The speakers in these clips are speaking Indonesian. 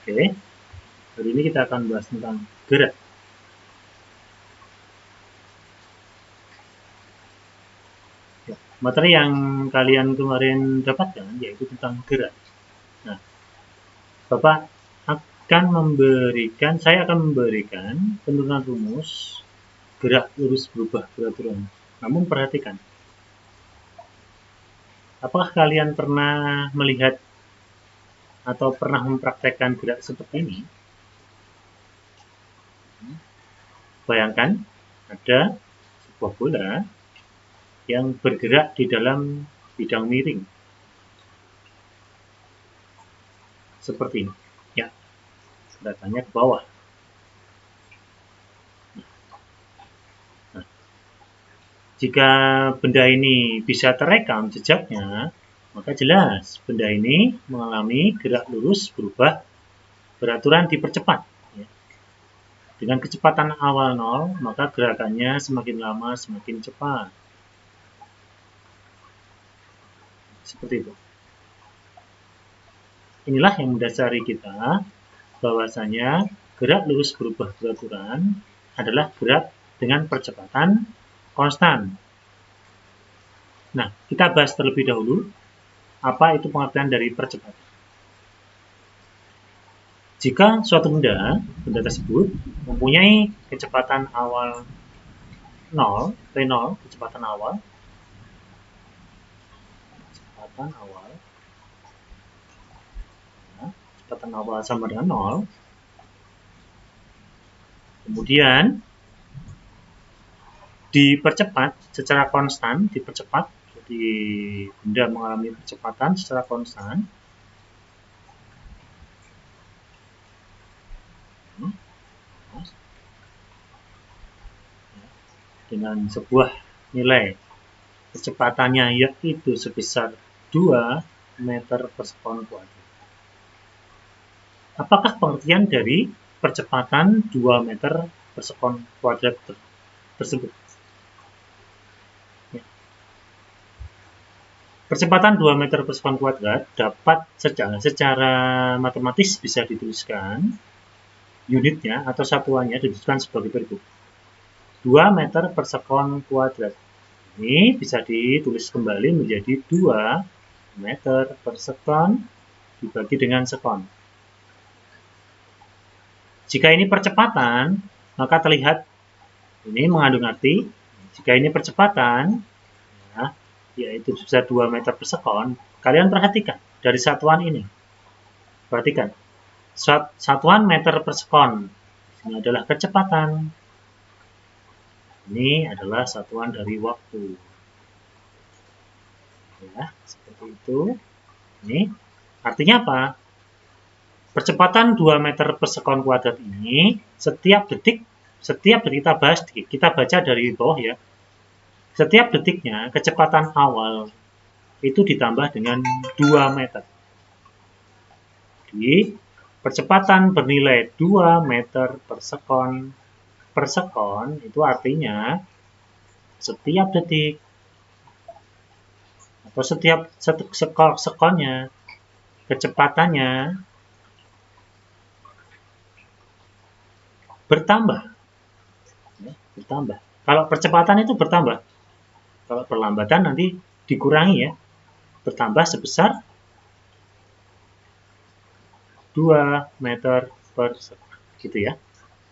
Oke, hari ini kita akan bahas tentang gerak. Ya, materi yang kalian kemarin dapatkan yaitu tentang gerak. Nah, Bapak saya akan memberikan penurunan rumus gerak lurus berubah beraturan. Namun perhatikan, apakah kalian pernah melihat atau pernah mempraktekkan gerak seperti ini? Bayangkan ada sebuah bola yang bergerak di dalam bidang miring. Seperti ini. Ya, gerakannya ke bawah. Nah, jika benda ini bisa terekam jejaknya, maka jelas benda ini mengalami gerak lurus berubah beraturan dipercepat. Dengan kecepatan awal 0, maka gerakannya semakin lama semakin cepat. Seperti itu. Inilah yang mendasari kita bahwasanya gerak lurus berubah beraturan adalah gerak dengan percepatan konstan. Nah, kita bahas terlebih dahulu apa itu pengertian dari percepatan. Jika suatu benda tersebut mempunyai kecepatan awal 0, V0, kecepatan awal sama dengan 0, kemudian dipercepat secara konstan, jadi benda mengalami kecepatan secara konstan, dengan sebuah nilai kecepatannya yaitu sebesar 2 meter per sekon kuadrat. Apakah pengertian dari percepatan 2 meter per sekon kuadrat tersebut? Percepatan 2 meter per sekon kuadrat dapat secara matematis bisa dituliskan unitnya atau satuannya dituliskan sebagai berikut. 2 meter per sekon kuadrat. Ini bisa ditulis kembali menjadi 2 meter per sekon dibagi dengan sekon. Jika ini percepatan, maka terlihat ini mengandung arti. Jika ini percepatan, yaitu bisa 2 meter per sekon, kalian perhatikan dari satuan ini. Perhatikan, satuan meter per sekon ini adalah kecepatan. Ini adalah satuan dari waktu. Ya, seperti itu. Ini artinya apa? Percepatan 2 meter per sekon kuadrat ini setiap detik kita baca dari bawah ya. Setiap detiknya kecepatan awal itu ditambah dengan 2 meter. Jadi percepatan bernilai 2 meter per sekon itu artinya setiap detik atau setiap sekonnya kecepatannya bertambah. Kalau percepatan itu bertambah. Kalau perlambatan nanti dikurangi ya. Bertambah sebesar 2 meter per sekon. Gitu ya.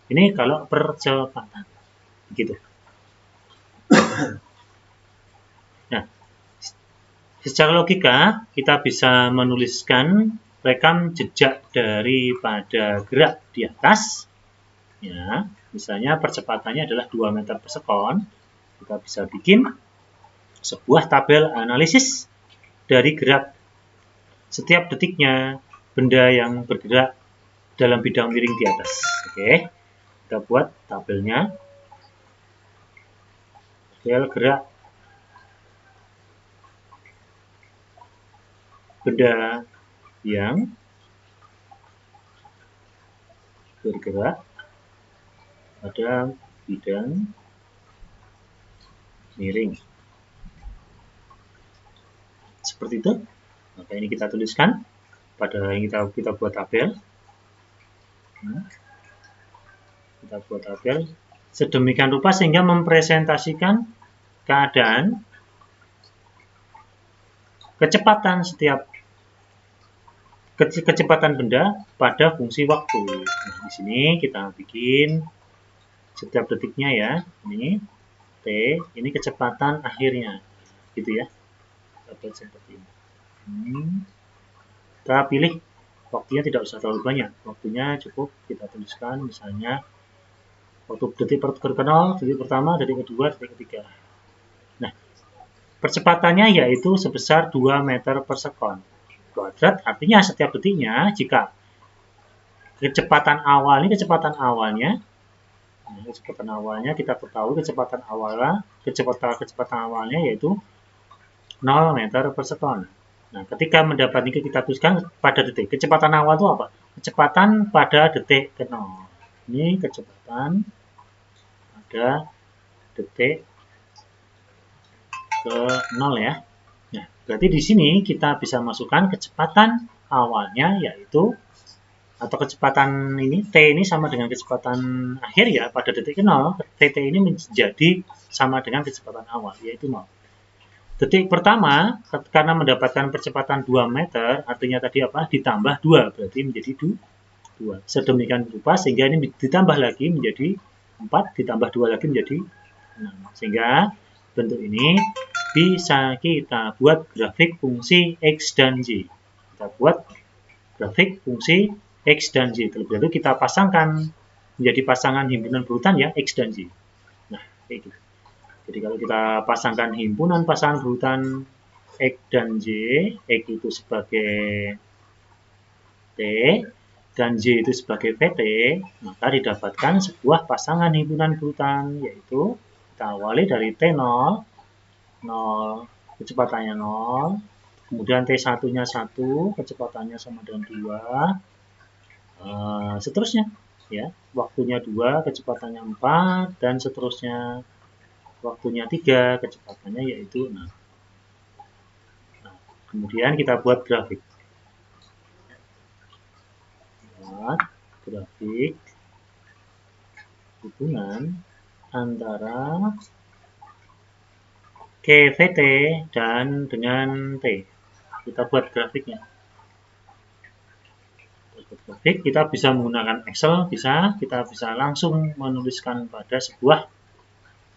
Ini kalau percepatan. Begitu. Nah, secara logika kita bisa menuliskan rekam jejak daripada gerak di atas. Ya, misalnya percepatannya adalah 2 meter per sekon. Kita bisa bikin sebuah tabel analisis dari gerak setiap detiknya benda yang bergerak dalam bidang miring di atas. Oke, kita buat tabelnya. Tabel gerak benda yang bergerak pada bidang miring. Seperti itu. Maka ini kita tuliskan pada yang kita buat tabel. Kita buat tabel sedemikian rupa sehingga mempresentasikan keadaan kecepatan setiap kecepatan benda pada fungsi waktu. Nah, di sini kita bikin setiap detiknya ya. Ini T, ini kecepatan akhirnya. Gitu ya. Tabel seperti ini. Kita pilih waktunya tidak usah terlalu banyak. Waktunya cukup kita tuliskan misalnya waktu detik pertama, detik kedua, detik ketiga. Nah, percepatannya yaitu sebesar 2 meter per sekon. Kuadrat artinya setiap detiknya jika kecepatan awalnya kita ketahui kecepatan awalnya yaitu 0 meter per sekon. Nah, ketika mendapat ini kita tuliskan pada detik. Kecepatan awal itu apa? Kecepatan pada detik ke 0. Ini kecepatan pada detik ke 0 ya. Nah, berarti di sini kita bisa masukkan kecepatan awalnya yaitu atau kecepatan ini T ini sama dengan kecepatan akhir ya pada detik ke 0. TT ini menjadi sama dengan kecepatan awal yaitu 0. Detik pertama karena mendapatkan percepatan 2 meter artinya tadi apa? Ditambah 2 berarti menjadi 2. Sedemikian rupa sehingga ini ditambah lagi menjadi 4 ditambah 2 lagi menjadi 6. Sehingga bentuk ini bisa kita buat grafik fungsi X dan Y. Kita buat grafik fungsi X dan Y. Terlebih dahulu kita pasangkan menjadi pasangan himpunan berurutan ya X dan Y. Nah, kayak gitu. Jadi kalau kita pasangkan himpunan pasangan berurutan X dan Y, X itu sebagai T dan Y itu sebagai VT, maka didapatkan sebuah pasangan himpunan berurutan yaitu kita awali dari T0 0, kecepatannya 0, kemudian T1-nya 1, kecepatannya sama dengan 2, seterusnya, ya, waktunya 2, kecepatannya 4, dan seterusnya, waktunya 3, kecepatannya yaitu 6. Nah, kemudian kita buat grafik. Buat grafik hubungan antara KVT dan dengan T. Kita buat grafiknya. Grafik kita bisa menggunakan Excel, kita bisa langsung menuliskan pada sebuah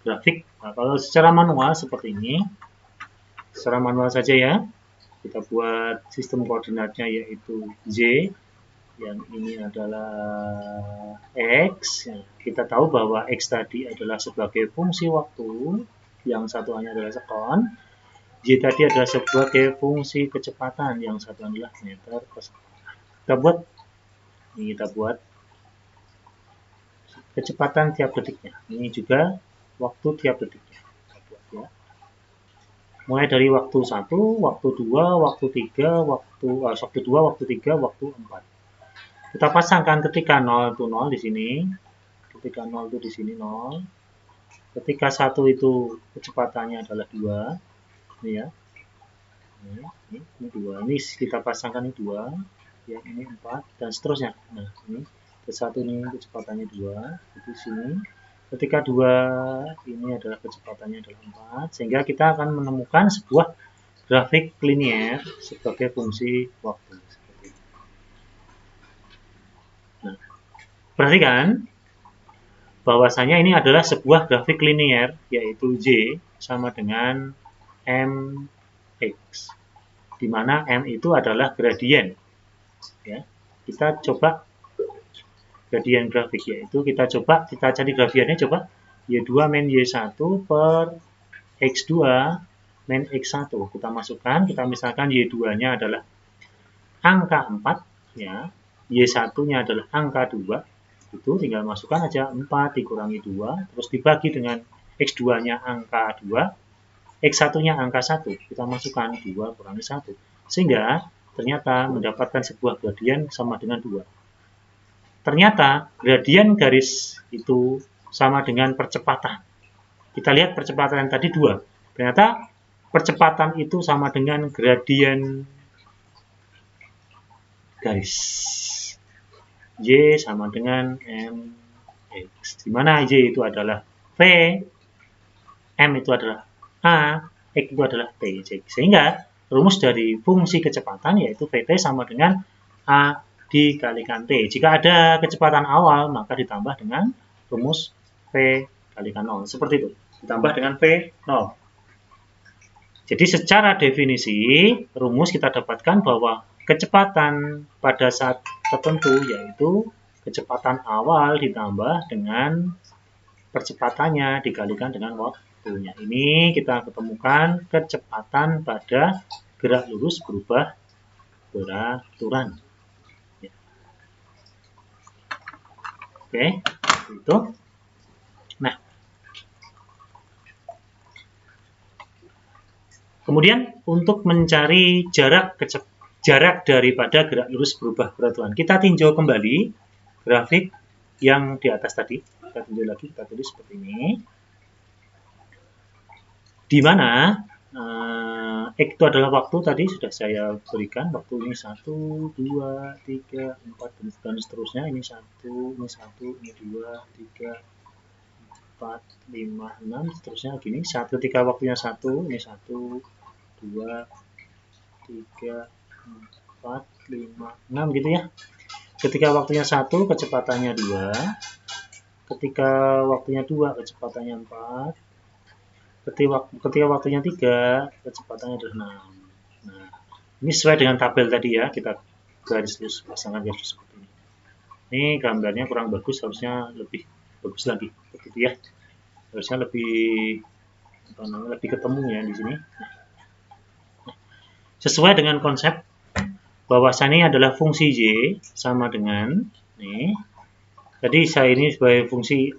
grafik. Nah, kalau secara manual seperti ini, secara manual saja ya, kita buat sistem koordinatnya yaitu Y, yang ini adalah X. Kita tahu bahwa X tadi adalah sebagai fungsi waktu, yang satuannya adalah sekon. Y tadi adalah sebagai fungsi kecepatan, yang satuannya adalah meter per sekon. Kita buat kecepatan tiap detiknya. Ini juga waktu tiap detiknya. Kita buat ya. Mulai dari waktu 1, waktu 2, waktu 3, waktu 2, waktu 3, waktu 4. Kita pasangkan ketika 0 itu 0 di sini. Ketika 0 itu di sini 0. Ketika 1 itu kecepatannya adalah 2. Ini ya. Ini 2. Ini kita pasangkan ini 2. Ya, ini 4 dan seterusnya. Nah, ini ke-1 ini kecepatannya 2. Di sini. Ketika 2 ini adalah kecepatannya adalah 4. Sehingga kita akan menemukan sebuah grafik linier sebagai fungsi waktu. Nah, perhatikan bahwasanya ini adalah sebuah grafik linier yaitu Y sama dengan MX, di mana M itu adalah gradien. Ya, kita coba gradien grafik yaitu kita cari gradiennya coba Y2 min Y1 per X2 min X1. Kita masukkan, kita misalkan Y2-nya adalah angka 4 ya, Y1-nya adalah angka 2. Itu tinggal masukkan aja 4 dikurangi 2 terus dibagi dengan X2-nya angka 2, X1-nya angka 1. Kita masukkan 2 kurangi 1 sehingga ternyata mendapatkan sebuah gradien sama dengan 2. Ternyata gradien garis itu sama dengan percepatan. Kita lihat percepatan tadi 2. Ternyata percepatan itu sama dengan gradien garis. Y sama dengan MX, di mana Y itu adalah V, M itu adalah A, X itu adalah T. Sehingga rumus dari fungsi kecepatan yaitu Vt sama dengan A dikalikan T. Jika ada kecepatan awal, maka ditambah dengan rumus V kalikan 0. Seperti itu. Ditambah dengan V0. Jadi secara definisi, rumus kita dapatkan bahwa kecepatan pada saat tertentu yaitu kecepatan awal ditambah dengan percepatannya dikalikan dengan waktunya. Ini kita ketemukan kecepatan pada gerak lurus berubah beraturan. Oke, itu. Nah, kemudian untuk mencari jarak daripada gerak lurus berubah beraturan, kita tinjau kembali grafik yang di atas tadi. Kita tinjau lagi, kita tulis seperti ini. Di mana X itu adalah waktu tadi sudah saya berikan, waktu ini 1, 2, 3, 4, dan seterusnya. Ini 1, ini 2, 3, 4, 5, 6, seterusnya gini. Ketika waktunya 1, ini 1, 2, 3, 4, 5, 6 gitu ya. Ketika waktunya 1, kecepatannya 2. Ketika waktunya 2, kecepatannya 4. Ketika waktunya 3, kecepatannya adalah 6. Nah, ini sesuai dengan tabel tadi ya, kita garis lurus, pasangkan garis seperti ini. Ini gambarnya kurang bagus, harusnya lebih bagus lagi, begitu ya. Harusnya lebih ketemu ya di sini. Sesuai dengan konsep bahwasannya adalah fungsi Y sama dengan nih. Jadi saya ini sebagai fungsi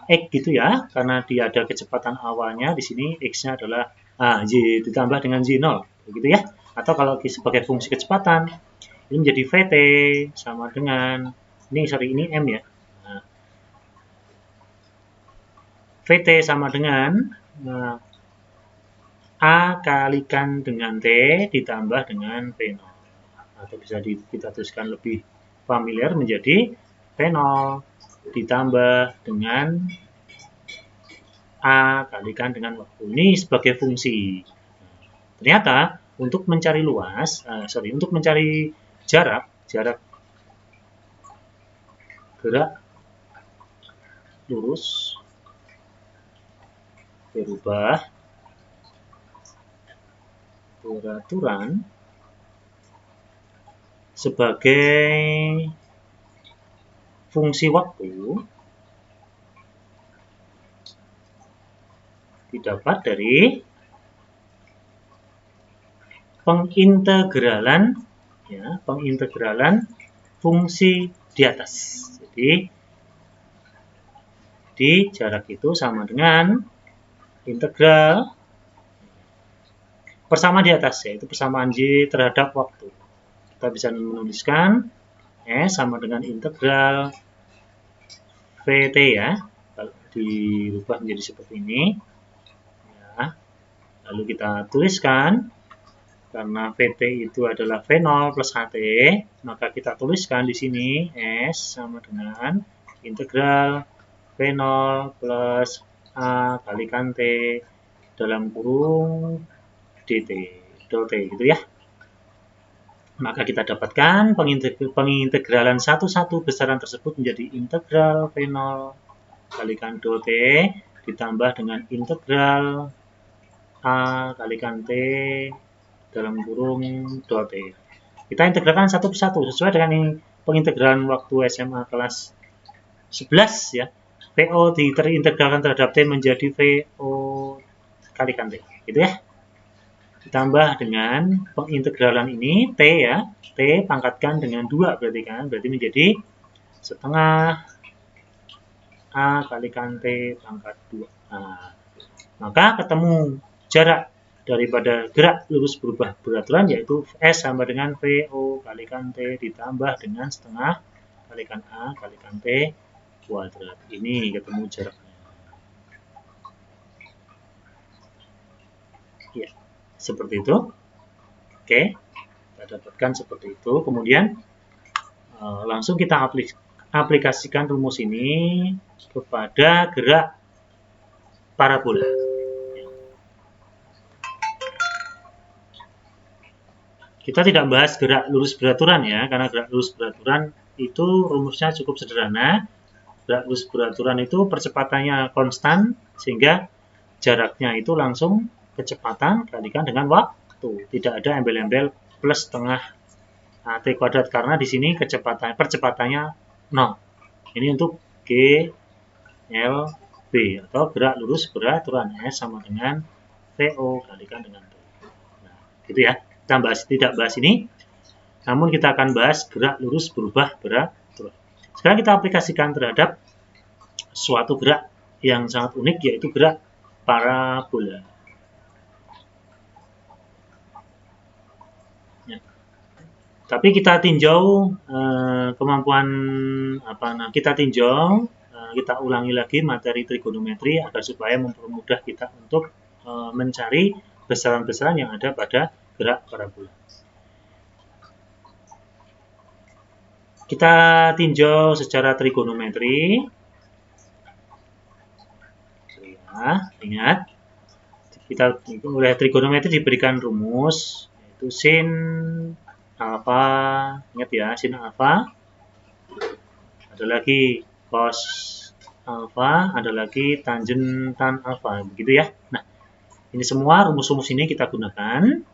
X gitu ya, karena dia ada kecepatan awalnya di sini X-nya adalah Y ditambah dengan Y0, begitu ya. Atau kalau sebagai fungsi kecepatan ini menjadi Vt sama dengan ini M ya. Nah, Vt sama dengan A kalikan dengan T ditambah dengan V0. Atau bisa kita tuliskan lebih familiar menjadi V0 ditambah dengan A kalikan dengan waktu. Ini sebagai fungsi. Ternyata untuk mencari untuk mencari jarak gerak lurus berubah beraturan sebagai fungsi waktu didapat dari pengintegralan fungsi di atas. Jadi jarak itu sama dengan integral persamaan di atas, yaitu persamaan Y terhadap waktu. Kita bisa menuliskan S sama dengan integral Vt ya, dirubah menjadi seperti ini. Ya. Lalu kita tuliskan, karena Vt itu adalah V0 plus Ht, maka kita tuliskan di sini S sama dengan integral V0 plus A kalikan T dalam kurung dt, del T gitu ya. Maka kita dapatkan pengintegralan satu-satu besaran tersebut menjadi integral V0 kalikan del T ditambah dengan integral A kalikan T dalam kurung del T. Kita integralkan satu persatu sesuai dengan pengintegralan waktu SMA kelas 11 ya. VO terintegralkan terhadap T menjadi VO kalikan T, gitu ya. Ditambah dengan pengintegralan ini T ya, T pangkatkan dengan 2 berarti menjadi setengah A kalikan T pangkat 2. Nah, maka ketemu jarak daripada gerak lurus berubah beraturan yaitu S sama dengan VO kalikan T ditambah dengan setengah kalikan A kalikan T kuadrat. Ini ketemu jaraknya. Ya, seperti itu. Oke, kita dapatkan seperti itu. Kemudian langsung kita aplikasikan rumus ini kepada gerak parabola. Kita tidak bahas gerak lurus beraturan ya, karena gerak lurus beraturan itu rumusnya cukup sederhana. Gerak lurus beraturan itu percepatannya konstan, sehingga jaraknya itu langsung kecepatan kalikan dengan waktu. Tidak ada embel-embel plus setengah T kuadrat, karena di sini percepatannya 0. Ini untuk G, L, B, atau gerak lurus beraturan. S sama dengan VO kalikan dengan T. Nah, gitu ya. Kita tidak bahas ini, namun kita akan bahas gerak lurus berubah beraturan. Sekarang kita aplikasikan terhadap suatu gerak yang sangat unik, yaitu gerak parabola. Ya. Tapi kita tinjau kemampuan kita ulangi lagi materi trigonometri agar supaya mempermudah kita untuk mencari besaran-besaran yang ada pada gerak parabola. Kita tinjau secara trigonometri. Ya, ingat, kita oleh trigonometri diberikan rumus yaitu sin alfa. Ingat ya, sin alfa. Ada lagi cos alfa, ada lagi tangen tan alfa, begitu ya. Nah, ini semua rumus-rumus ini kita gunakan.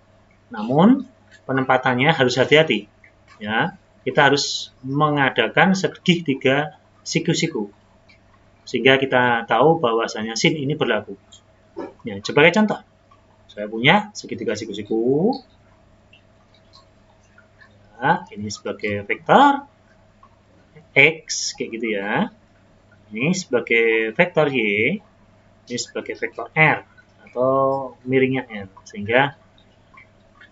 Namun penempatannya harus hati-hati, ya. Kita harus mengadakan segitiga siku-siku sehingga kita tahu bahwasanya sin ini berlaku. Ya, sebagai contoh, saya punya segitiga siku-siku. Ya, ini sebagai vektor x kayak gitu ya. Ini sebagai vektor y, ini sebagai vektor r atau miringnya r, sehingga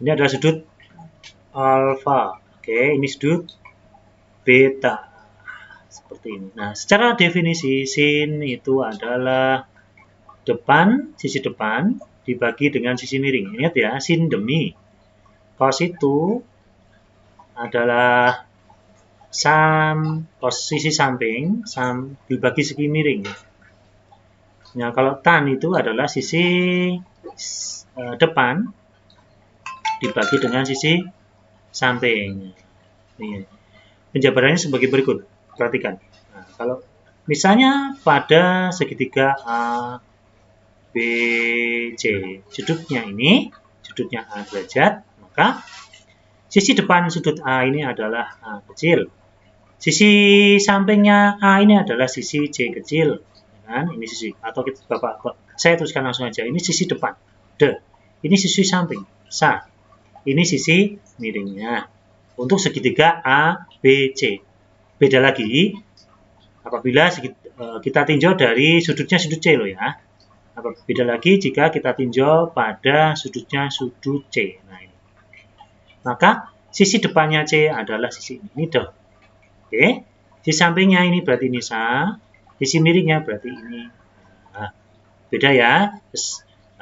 ini adalah sudut alfa. Oke, ini sudut beta. Seperti ini. Nah, secara definisi sin itu adalah sisi depan dibagi dengan sisi miring. Ingat ya, sin demi. Cos itu adalah sisi samping dibagi segi miring. Nah, kalau tan itu adalah sisi depan dibagi dengan sisi samping. Ini. Penjabarannya sebagai berikut. Perhatikan. Nah, kalau misalnya pada segitiga A, B, C, sudutnya A derajat, maka sisi depan sudut A ini adalah A kecil. Sisi sampingnya A ini adalah sisi C kecil. Kan? Ini sisi, atau saya tuliskan langsung aja. Ini sisi depan. Ini sisi samping. Ini sisi miringnya. Untuk segitiga A, B, C. Beda lagi apabila kita tinjau dari sudutnya sudut C loh ya. Beda lagi jika kita tinjau pada sudutnya sudut C. Nah, ini. Maka sisi depannya C adalah sisi ini dong. Oke. Sisi sampingnya ini berarti ini sisi miringnya berarti ini. Nah, beda ya.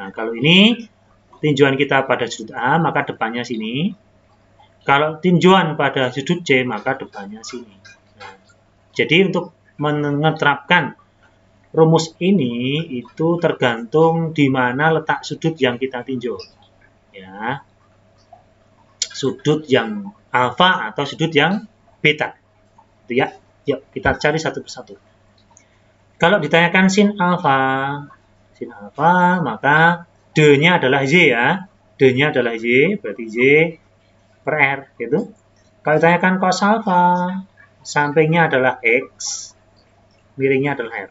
Nah, kalau ini tinjauan kita pada sudut A, maka depannya sini. Kalau tinjauan pada sudut C, maka depannya sini. Nah, jadi untuk menerapkan rumus ini itu tergantung di mana letak sudut yang kita tinjau. Ya. Sudut yang alfa atau sudut yang beta. Itu ya. Yuk, kita cari satu persatu. Kalau ditanyakan sin alfa, maka D-nya adalah Y ya. D-nya adalah Y, berarti Y per R, gitu. Kalau ditanyakan cos alfa, sampingnya adalah X, miringnya adalah R.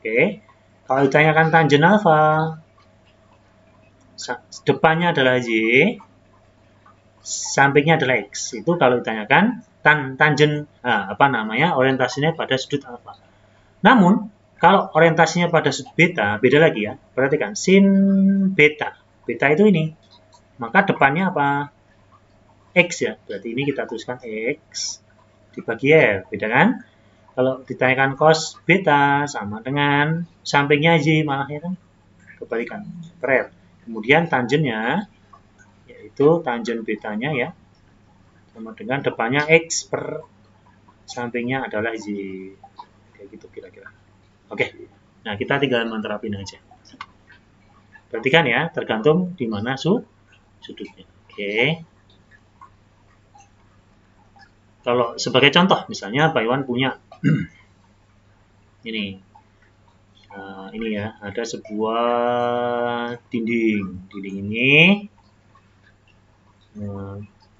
Oke. Kalau ditanyakan tangen alfa, depannya adalah Y, sampingnya adalah X. Itu kalau ditanyakan tangen orientasinya pada sudut alfa. Namun, kalau orientasinya pada sudut beta, beda lagi ya. Perhatikan, sin beta. Beta itu ini. Maka depannya apa? X ya. Berarti ini kita tuliskan X dibagi R. Beda kan? Kalau ditanyakan cos beta sama dengan sampingnya Y malah ya kan? Kebalikan. Per R. Kemudian tangennya, yaitu tangen betanya ya. Sama dengan depannya X per sampingnya adalah Z. Kayak gitu kira-kira. Oke, nah kita tinggal menerapin aja. Perhatikan ya, tergantung di mana sudutnya. Oke. Kalau sebagai contoh, misalnya Pak Iwan punya ini. Ini ya, ada sebuah dinding. Dinding ini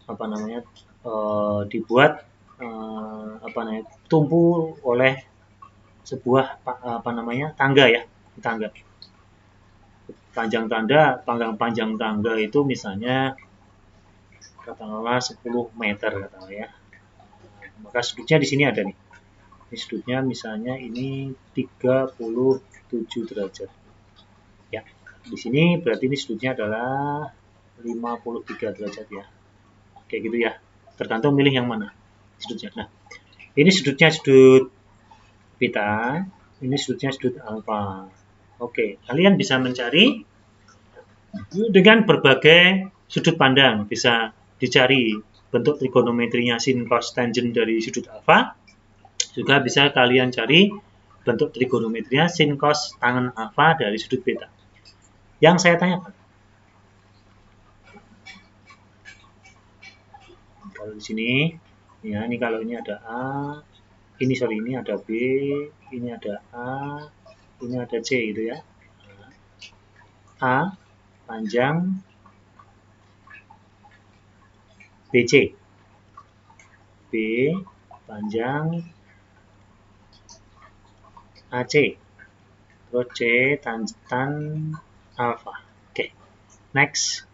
apa namanya? Dibuat tumpu oleh sebuah tangga ya, tangga. Panjang tangga itu misalnya katakanlah 10 meter katakanlah ya. Maka sudutnya di sini ada nih. Ini sudutnya misalnya ini 37 derajat. Ya, di sini berarti ini sudutnya adalah 53 derajat ya. Kayak gitu ya. Tergantung milih yang mana sudutnya. Nah, ini sudutnya sudut beta, ini sudutnya sudut alfa. Oke, kalian bisa mencari dengan berbagai sudut pandang. Bisa dicari bentuk trigonometrinya sin, cos, tangent dari sudut alfa. Juga bisa kalian cari bentuk trigonometrinya sin, cos, tangen alfa dari sudut beta. Yang saya tanyakan, kalau di sini, ya ini kalau ini ada A, ini ada B, ini ada A, ini ada C gitu ya. A panjang BC, B panjang AC, terus C tan alfa. Oke, next.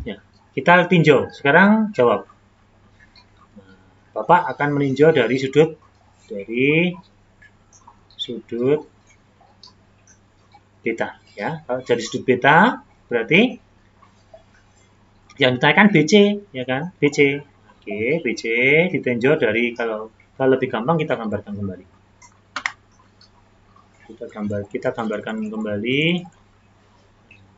Ya, kita tinjau. Sekarang jawab. Bapak akan meninjau dari sudut beta ya. Kalau dari sudut beta berarti yang ditanyakan BC ya kan, BC. Oke, BC ditinjau dari kalau lebih gampang kita gambarkan kembali. Kita gambarkan kembali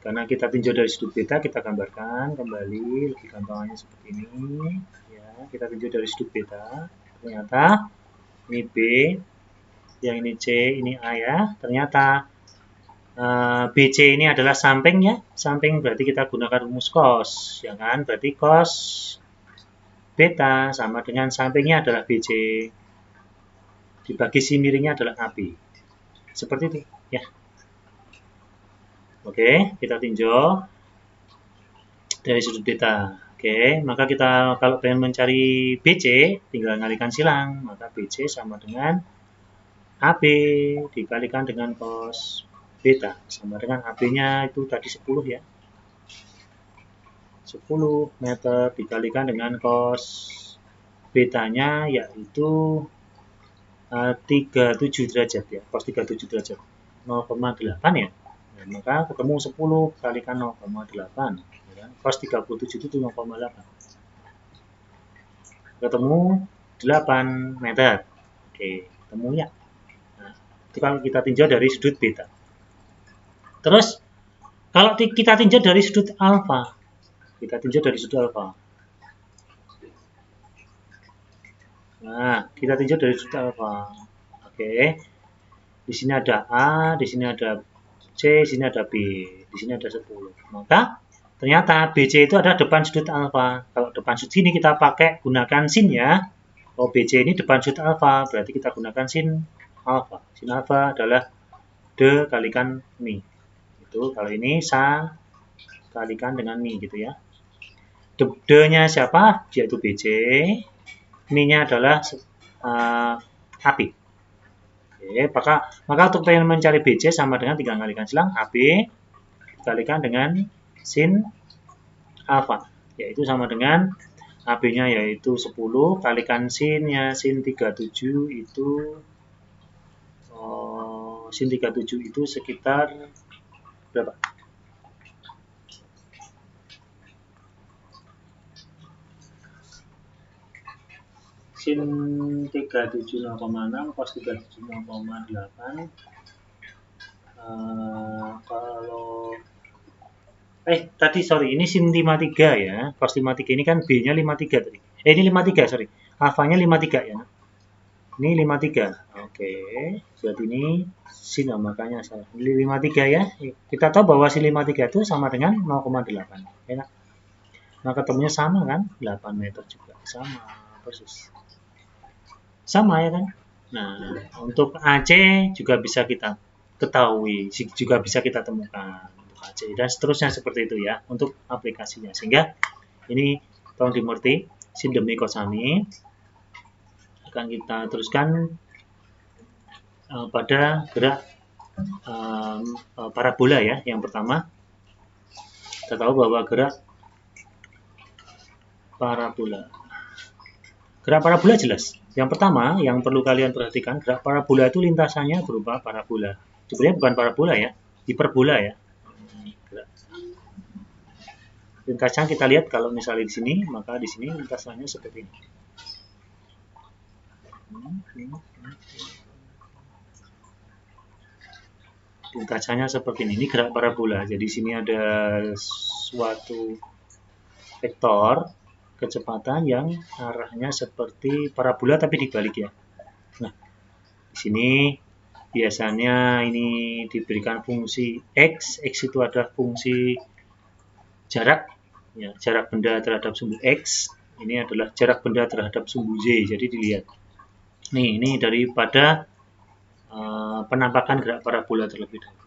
karena kita tinjau dari sudut beta, kita gambarkan kembali lebih gampangnya seperti ini ya. Kita tinjau dari sudut beta, ternyata ini B, yang ini C, ini A ya. Ternyata BC ini adalah samping ya. Samping berarti kita gunakan rumus cos ya kan. Berarti cos beta sama dengan sampingnya adalah BC dibagi si miringnya adalah AB. Seperti itu ya. Oke, kita tinjau dari sudut beta. Oke, maka kita kalau pengen mencari BC, tinggal ngalikan silang. Maka BC sama dengan AB dikalikan dengan cos beta. Sama dengan AB-nya itu tadi 10 ya. 10 meter dikalikan dengan cos betanya yaitu 37 derajat ya. Cos 37 derajat. 0,8 ya. Nah, maka ketemu 10 kalikan 0,8. Ya. Cos 37 itu 0,8. Ketemu 8 meter. Oke, ketemu ya. Nah, itu kalau kita tinjau dari sudut beta. Terus, kalau kita tinjau dari sudut alfa. Kita tinjau dari sudut alfa. Nah, kita tinjau dari sudut alfa. Oke. Di sini ada A, di sini ada C, di sini ada B, di sini ada 10. Maka ternyata BC itu adalah depan sudut alfa. Kalau depan sudut sini kita pakai gunakan sin ya. Oh, BC ini depan sudut alfa, berarti kita gunakan sin alfa. Sin alfa adalah D kalikan Mi. Itu kalau ini Sa kalikan dengan Mi gitu ya. D-nya siapa? Yaitu BC. Mi-nya adalah AB. Oke, maka untuk pengen mencari BC sama dengan tinggal kalikan silang AB dikalikan dengan sin alfa, yaitu sama dengan AB-nya yaitu 10 kalikan sin-nya sin 37 itu sin 37 itu sekitar berapa? Sin 37 0,6 cos 37 0,8 kalau tadi sorry ini sin 53 ya, cos 53 ini kan B nya 53 tadi ini 53 sorry, alfanya 53 ya. Ini 53. Oke, berarti ini sin, makanya salah. Ini 53 ya. Kita tahu bahwa sin 53 itu sama dengan 0,8. Enak. Nah, ketemunya sama kan? 8 meter juga. Sama, persis. Sama ya kan? Nah, untuk AC juga bisa kita ketahui, juga bisa kita temukan untuk AC, dan seterusnya seperti itu ya untuk aplikasinya. Sehingga ini tolong dimengerti, sin demi kosami. Akan kita teruskan pada gerak parabola ya. Yang pertama, kita tahu bahwa gerak parabola. Gerak parabola jelas. Yang pertama, yang perlu kalian perhatikan, gerak parabola itu lintasannya berupa parabola. Sebenarnya bukan parabola ya, hiperbola ya. Lintasan kita lihat kalau misalnya di sini, maka di sini lintasannya seperti ini. Lintasannya seperti ini. Ini gerak parabola. Jadi di sini ada suatu vektor kecepatan yang arahnya seperti parabola tapi dibalik ya. Nah, di sini biasanya ini diberikan fungsi X. X itu adalah fungsi jarak, ya, jarak benda terhadap sumbu X. Ini adalah jarak benda terhadap sumbu Y. Jadi dilihat. Nih, ini daripada penampakan gerak parabola terlebih dahulu.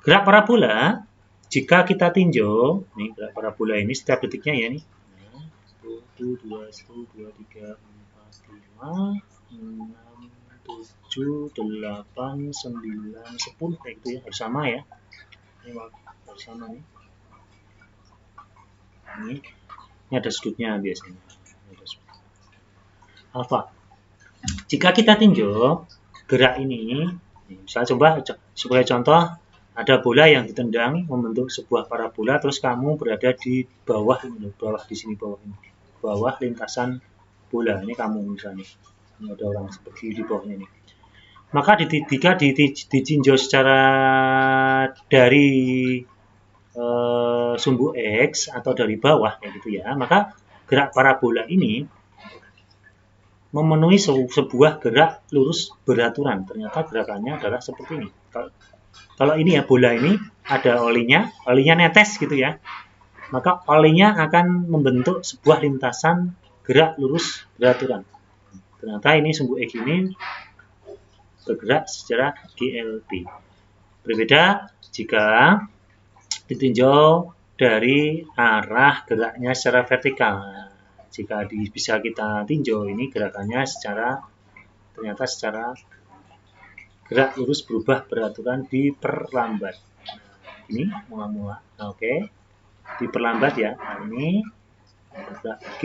Gerak parabola, jika kita tinjau, nih gerak parabola ini setiap detiknya ya nih. 1, 2, 1, 2, 3, 4, 5, 6, 7, 8, 9, 10 kayak gitu ya, harus sama ya. Ini harus sama nih. Ini ada sudutnya biasanya. Alfa. Jika kita tinjau gerak ini, misalnya coba sebagai contoh, ada bola yang ditendang membentuk sebuah parabola, terus kamu berada di bawah ini, bawah di sini, bawah ini, bawah lintasan bola. Ini kamu misalnya, ini ada orang seperti di bawahnya ini. Maka jika ditinjau secara dari sumbu X atau dari bawah kayak gitu ya, maka gerak parabola ini memenuhi sebuah gerak lurus beraturan. Ternyata gerakannya adalah seperti ini. Kalau ini ya, bola ini ada olinya netes gitu ya. Maka olinya akan membentuk sebuah lintasan gerak lurus beraturan. Ternyata ini sumbu X ini bergerak secara GLB. Berbeda jika ditinjau dari arah geraknya secara vertikal. Jika bisa kita tinjau ini gerakannya ternyata secara gerak lurus berubah beraturan diperlambat. Ini mula-mula, oke, diperlambat ya. Nah, ini G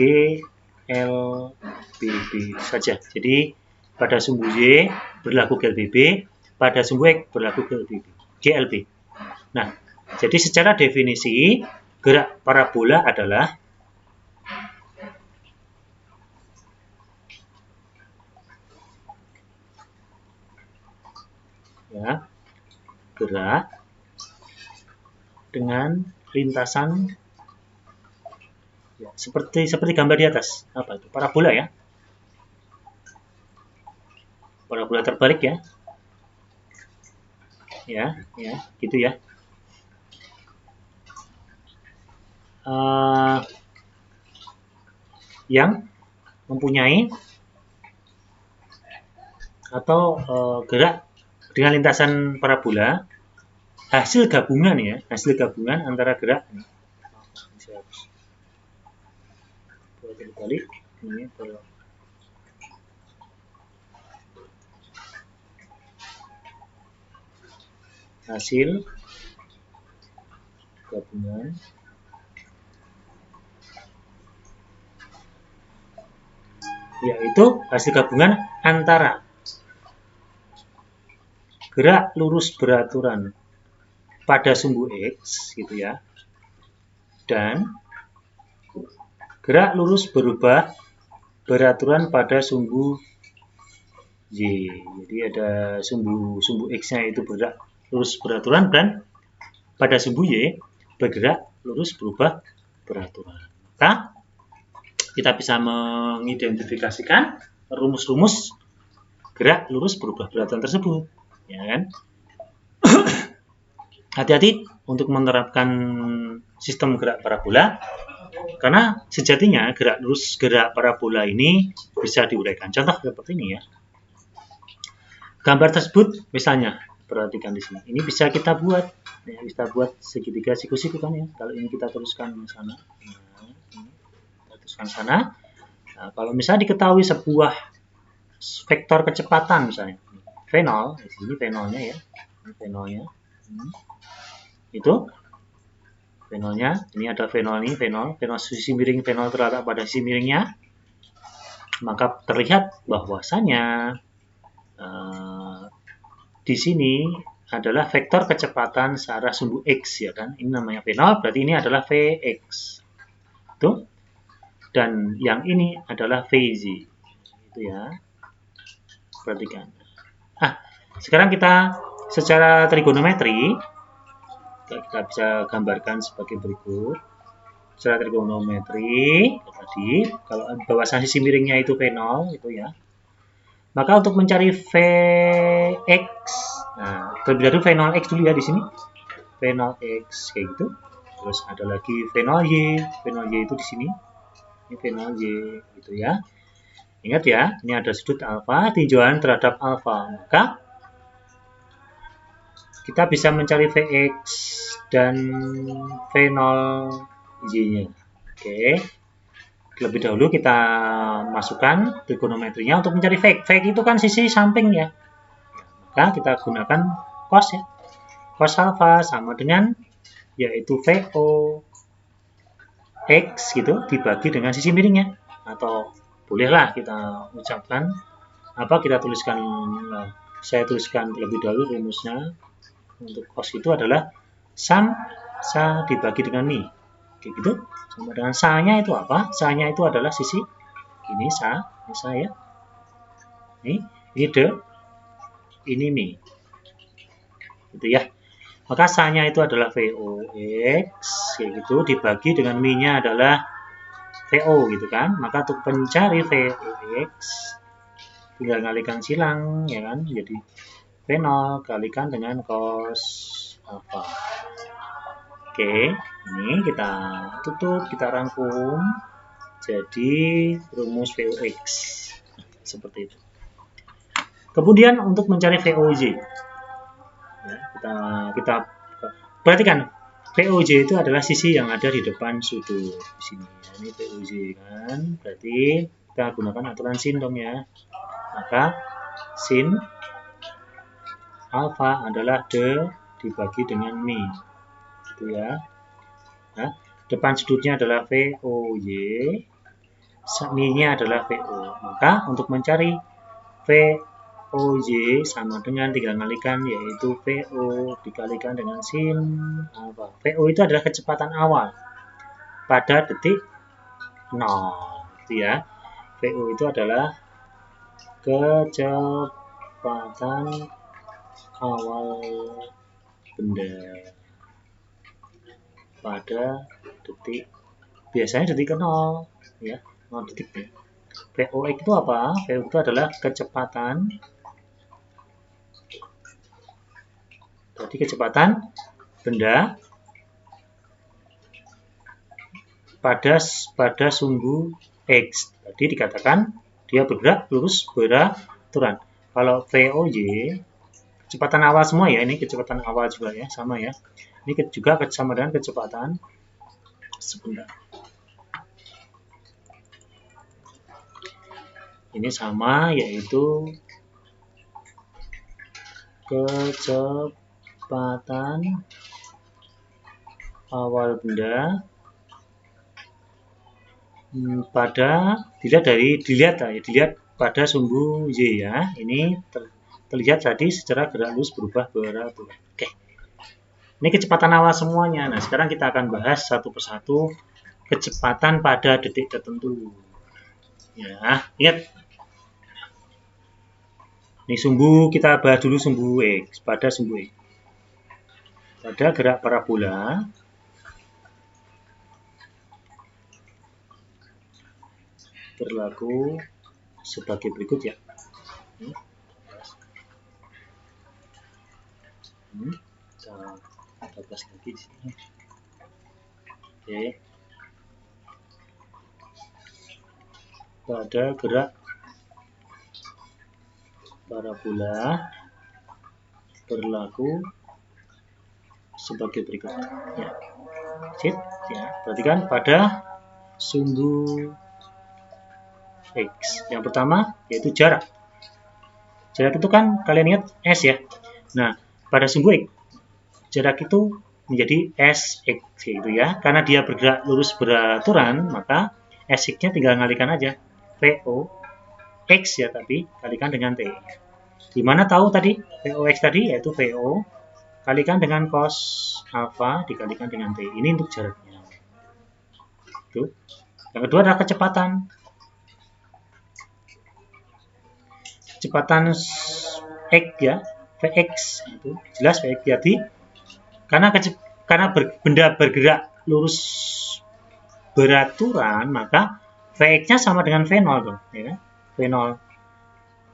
L B B saja. Jadi pada sumbu Y berlaku GLBB, pada sumbu X berlaku GLB. Nah, jadi secara definisi gerak parabola adalah ya, gerak dengan lintasan ya, seperti gambar di atas. Apa itu? Parabola ya. Parabola terbalik ya. Ya, gitu ya. Yang mempunyai atau gerak dengan lintasan parabola, hasil gabungan antara gerak terbalik ini hasil gabungan yaitu hasil gabungan antara gerak lurus beraturan pada sumbu X gitu ya, dan gerak lurus berubah beraturan pada sumbu Y. Jadi ada sumbu X-nya itu bergerak lurus beraturan, dan pada sumbu Y bergerak lurus berubah beraturan. Maka kita bisa mengidentifikasikan rumus-rumus gerak lurus berubah beraturan tersebut, ya kan? Hati-hati untuk menerapkan sistem gerak parabola, karena sejatinya gerak lurus gerak parabola ini bisa diuraikan. Contoh seperti ini ya. Gambar tersebut misalnya, perhatikan di sini. Ini bisa kita buat, ya, kita buat segitiga siku-siku kan ya. Kalau ini kita teruskan ke sana, kita teruskan sana. Nah, kalau misalnya diketahui sebuah vektor kecepatan misalnya, V0, di sini V0-nya ya, ini V0-nya. Itu V0-nya, ini ada V0 ini, V0 sisi miring V0 terletak pada sisi miringnya, maka terlihat bahwasanya di sini adalah vektor kecepatan searah sumbu X, ya kan? Ini namanya V0, berarti ini adalah Vx. Itu. Dan yang ini adalah Vz. Itu ya. Perhatikan. Sekarang kita secara trigonometri kita bisa gambarkan sebagai berikut. Secara trigonometri tadi, kalau bawasan sisi miringnya itu V0 itu ya. Maka untuk mencari Vx, nah terlebih dahulu V0x dulu ya di sini. V0x kayak gitu. Terus ada lagi V0y, V0y itu di sini. Ini V0y gitu ya. Ingat ya, ini ada sudut alfa, tinjauan terhadap alfa. Maka kita bisa mencari Vx dan V0y-nya. Oke. Lebih dahulu kita masukkan trigonometrinya untuk mencari Vx. Vx itu kan sisi samping ya. Maka kita gunakan cos ya. Cos alfa sama dengan yaitu VO X gitu dibagi dengan sisi miringnya. Atau bolehlah kita ucapkan kita tuliskan, saya tuliskan terlebih dahulu rumusnya. Untuk cos itu adalah sum sa dibagi dengan mi. Oke gitu. Sama dengan sa-nya itu apa? Sa-nya itu adalah sisi ini sa ya. Ini de, ini mi. Gitu ya. Maka sa-nya itu adalah VOX kayak gitu dibagi dengan mi-nya adalah VO gitu kan. Maka untuk mencari VOX tinggal kalikan silang ya kan. Jadi V0 kalikan dengan cos alfa. Oke, ini kita tutup, kita rangkum. Jadi rumus VOX seperti itu. Kemudian untuk mencari VOJ, ya, kita perhatikan VOJ itu adalah sisi yang ada di depan sudut di sini. Ini VOJ kan, berarti kita gunakan aturan sin dong ya. Maka sin alfa adalah de dibagi dengan mi, gitu ya. Nah, depan sudutnya adalah VOY, mi-nya adalah VO. Maka untuk mencari VOY sama dengan tinggal kalikan yaitu VO dikalikan dengan sin alfa. VO itu adalah kecepatan awal pada detik 0, gitu ya. VO itu adalah kecepatan awal benda pada detik, biasanya detik ke 0 ya, 0 detik ya. VOX itu apa? VO itu adalah kecepatan, jadi kecepatan benda pada sumbu X. Tadi dikatakan dia bergerak lurus beraturan. Kalau VOY kecepatan awal semua ya, ini kecepatan awal juga ya, sama ya. Ini juga sama dengan kecepatan sebentar. Ini sama yaitu kecepatan awal benda pada dilihat pada sumbu Y ya. Ini terlihat tadi secara gerak lurus berubah beraturan. Oke. Ini kecepatan awal semuanya. Nah, sekarang kita akan bahas satu persatu kecepatan pada detik tertentu. Ya, ingat. Ini sumbu, kita bahas dulu sumbu X, pada sumbu X. Pada gerak parabola, berlaku sebagai berikut ya. Kita bablas lagi di sini. Oke. Pada gerak parabola berlaku sebagai berikut ya. Sip, ya. Perhatikan pada sumbu X. Yang pertama yaitu jarak. Jarak itu kan kalian lihat S ya. Nah, pada sumbu X, jarak itu menjadi SX gitu ya. Karena dia bergerak lurus beraturan, maka SX-nya tinggal ngalikan aja. VO X ya, tapi kalikan dengan T. Dimana tahu tadi VOX tadi yaitu VO kalikan dengan cos alpha dikalikan dengan T. Ini untuk jaraknya. Itu. Yang kedua adalah kecepatan. Kecepatan X ya, Vx itu jelas Vx jadi karena benda bergerak lurus beraturan maka Vx-nya sama dengan V0 dong, ya kan? V0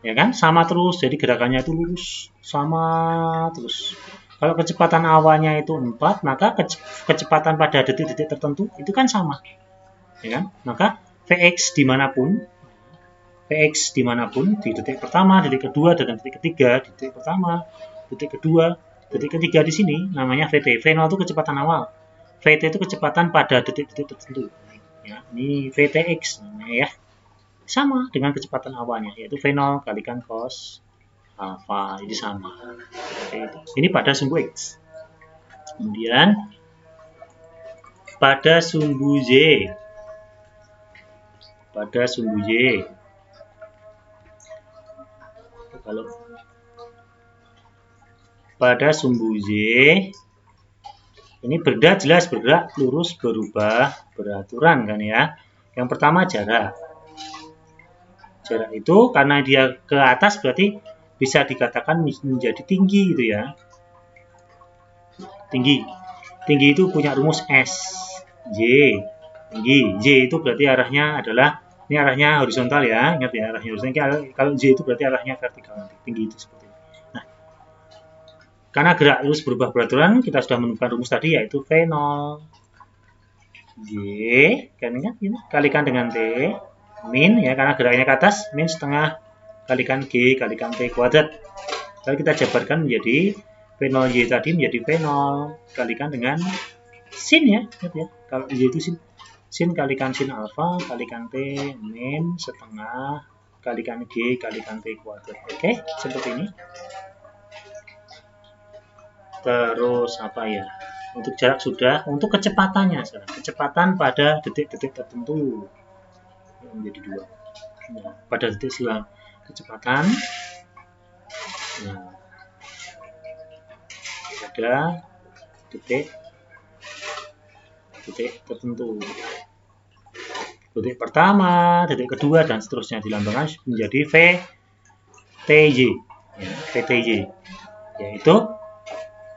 ya kan sama terus, jadi gerakannya itu lurus sama terus. Kalau kecepatan awalnya itu 4, maka kecepatan pada detik-detik tertentu itu kan sama, ya kan? Maka Vx dimanapun, di detik pertama, detik kedua, dan detik ketiga, detik pertama, detik kedua, detik ketiga di sini namanya Vt. V0 itu kecepatan awal, Vt itu kecepatan pada detik-detik tertentu. Ya, ini Vtx namanya ya. Sama dengan kecepatan awalnya, yaitu V0 kalikan cos alpha, ini sama. Ini pada sumbu X. Kemudian pada sumbu Y. Kalau pada sumbu Y ini benda jelas bergerak lurus berubah beraturan kan ya. Yang pertama jarak. Jarak itu karena dia ke atas berarti bisa dikatakan menjadi tinggi gitu ya. Tinggi itu punya rumus S. Y. Tinggi. Y itu berarti arahnya adalah, ini arahnya horizontal ya. Ingat ya, arahnya horizontal. Kalau Y itu berarti arahnya vertikal nanti. Tinggi itu seperti ini. Nah, karena gerak lurus berubah beraturan, kita sudah menemukan rumus tadi yaitu V0. Y kan ingat ini kalikan dengan T. Min ya karena geraknya ke atas, min setengah kalikan G kalikan T kuadrat. Lalu kita jabarkan menjadi V0Y tadi menjadi V0 kalikan dengan sin ya, ya. Kalau Y itu sin kalikan sin alpha kalikan T min setengah kalikan G kalikan T kuadrat. Oke, seperti ini. Terus apa ya? Untuk jarak sudah, untuk kecepatannya sekarang. Kecepatan pada detik-detik tertentu menjadi 2. Nah, pada detik silang kecepatan nah, pada detik tertentu, detik pertama, detik kedua dan seterusnya dilambangkan menjadi VTY ya, VTY yaitu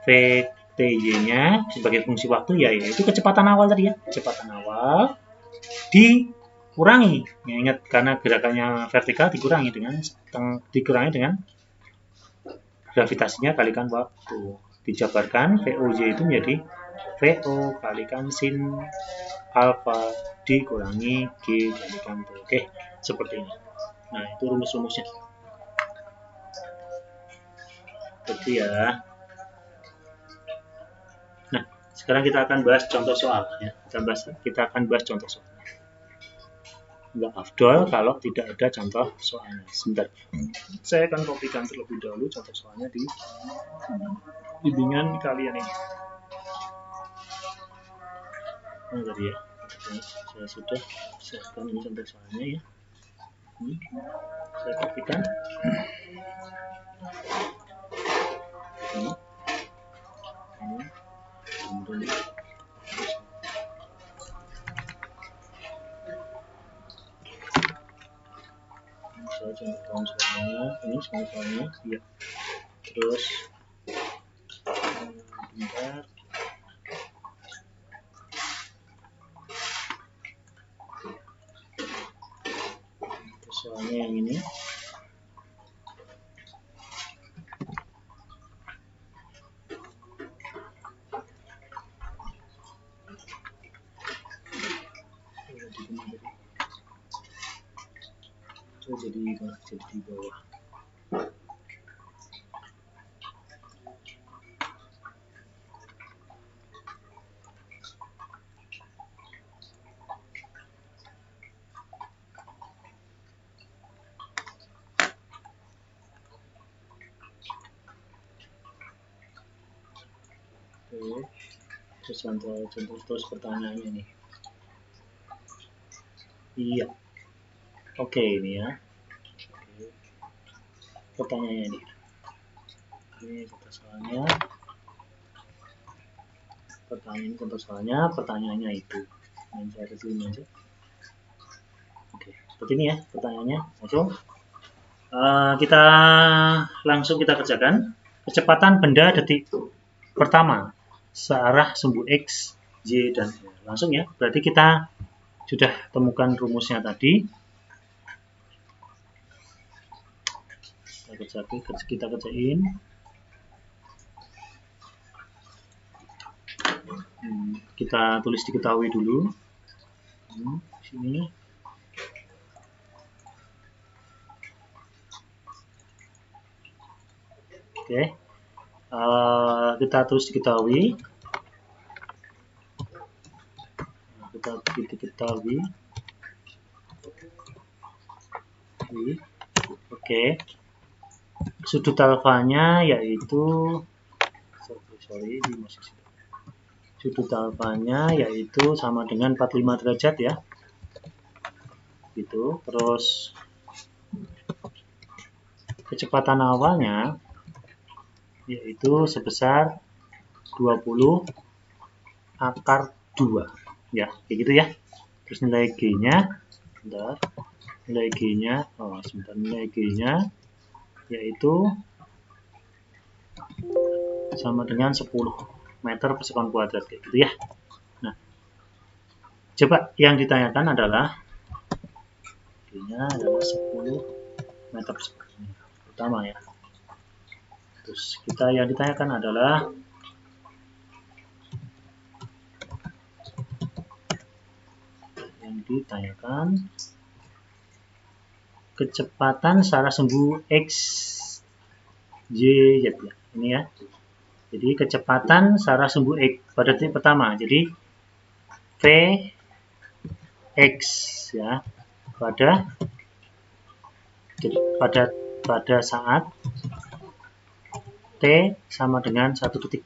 VTY-nya sebagai fungsi waktu ya, yaitu kecepatan awal tadi ya, kecepatan awal dikurangi ya, ingat karena gerakannya vertikal dikurangi dengan gravitasinya kalikan waktu, dijabarkan VOY itu menjadi VO kalikan sin alpha dikurangi G kalikan T. Oke, seperti ini. Nah, itu rumus-rumusnya. Jadi ya. Nah, sekarang kita akan bahas contoh soal ya. Kita akan bahas contoh soal. Nggak afdol kalau tidak ada contoh soalnya. Sebentar. Saya akan kopikan terlebih dahulu contoh soalnya di bimbingan kalian ini. Nah, tadi ya. Saya sudah siapkan ini contoh soalnya ya. Saya kopikan. Ini. Kemudian saya contohkan soalnya, ini soalnya ya. Terus bentar. Soalnya yang ini. Jadi di bawah. Oke, terus contoh terus pertanyaannya nih. Iya. Oke, ini ya. Oke. Pertanyaannya nih. Ini contoh soalnya. Pertanyaannya itu. Saya kesini aja. Oke, seperti ini ya pertanyaannya. Langsung kita kerjakan. Kecepatan benda detik pertama searah sumbu X, Y, dan Y. Langsung ya, berarti kita sudah temukan rumusnya tadi. Kita kerjain. Kita tulis diketahui dulu. Sini. Oke. Kita tulis diketahui. Oke. Sudut alfanya yaitu sudut alfanya yaitu sama dengan 45 derajat ya. Gitu. Terus kecepatan awalnya yaitu sebesar 20 akar 2 ya, kayak gitu ya. Terus nilai G-nya nilai G-nya yaitu sama dengan 10 meter per sekon kuadrat, kayak gitu ya. Nah, coba yang ditanyakan adalah G-nya adalah 10 meter per sekon pertama ya. Terus yang ditanyakan adalah kecepatan searah sumbu X, Y, Z ya. Ini ya. Jadi kecepatan searah sumbu X pada detik pertama. Jadi Vx ya pada saat T sama dengan 1 detik.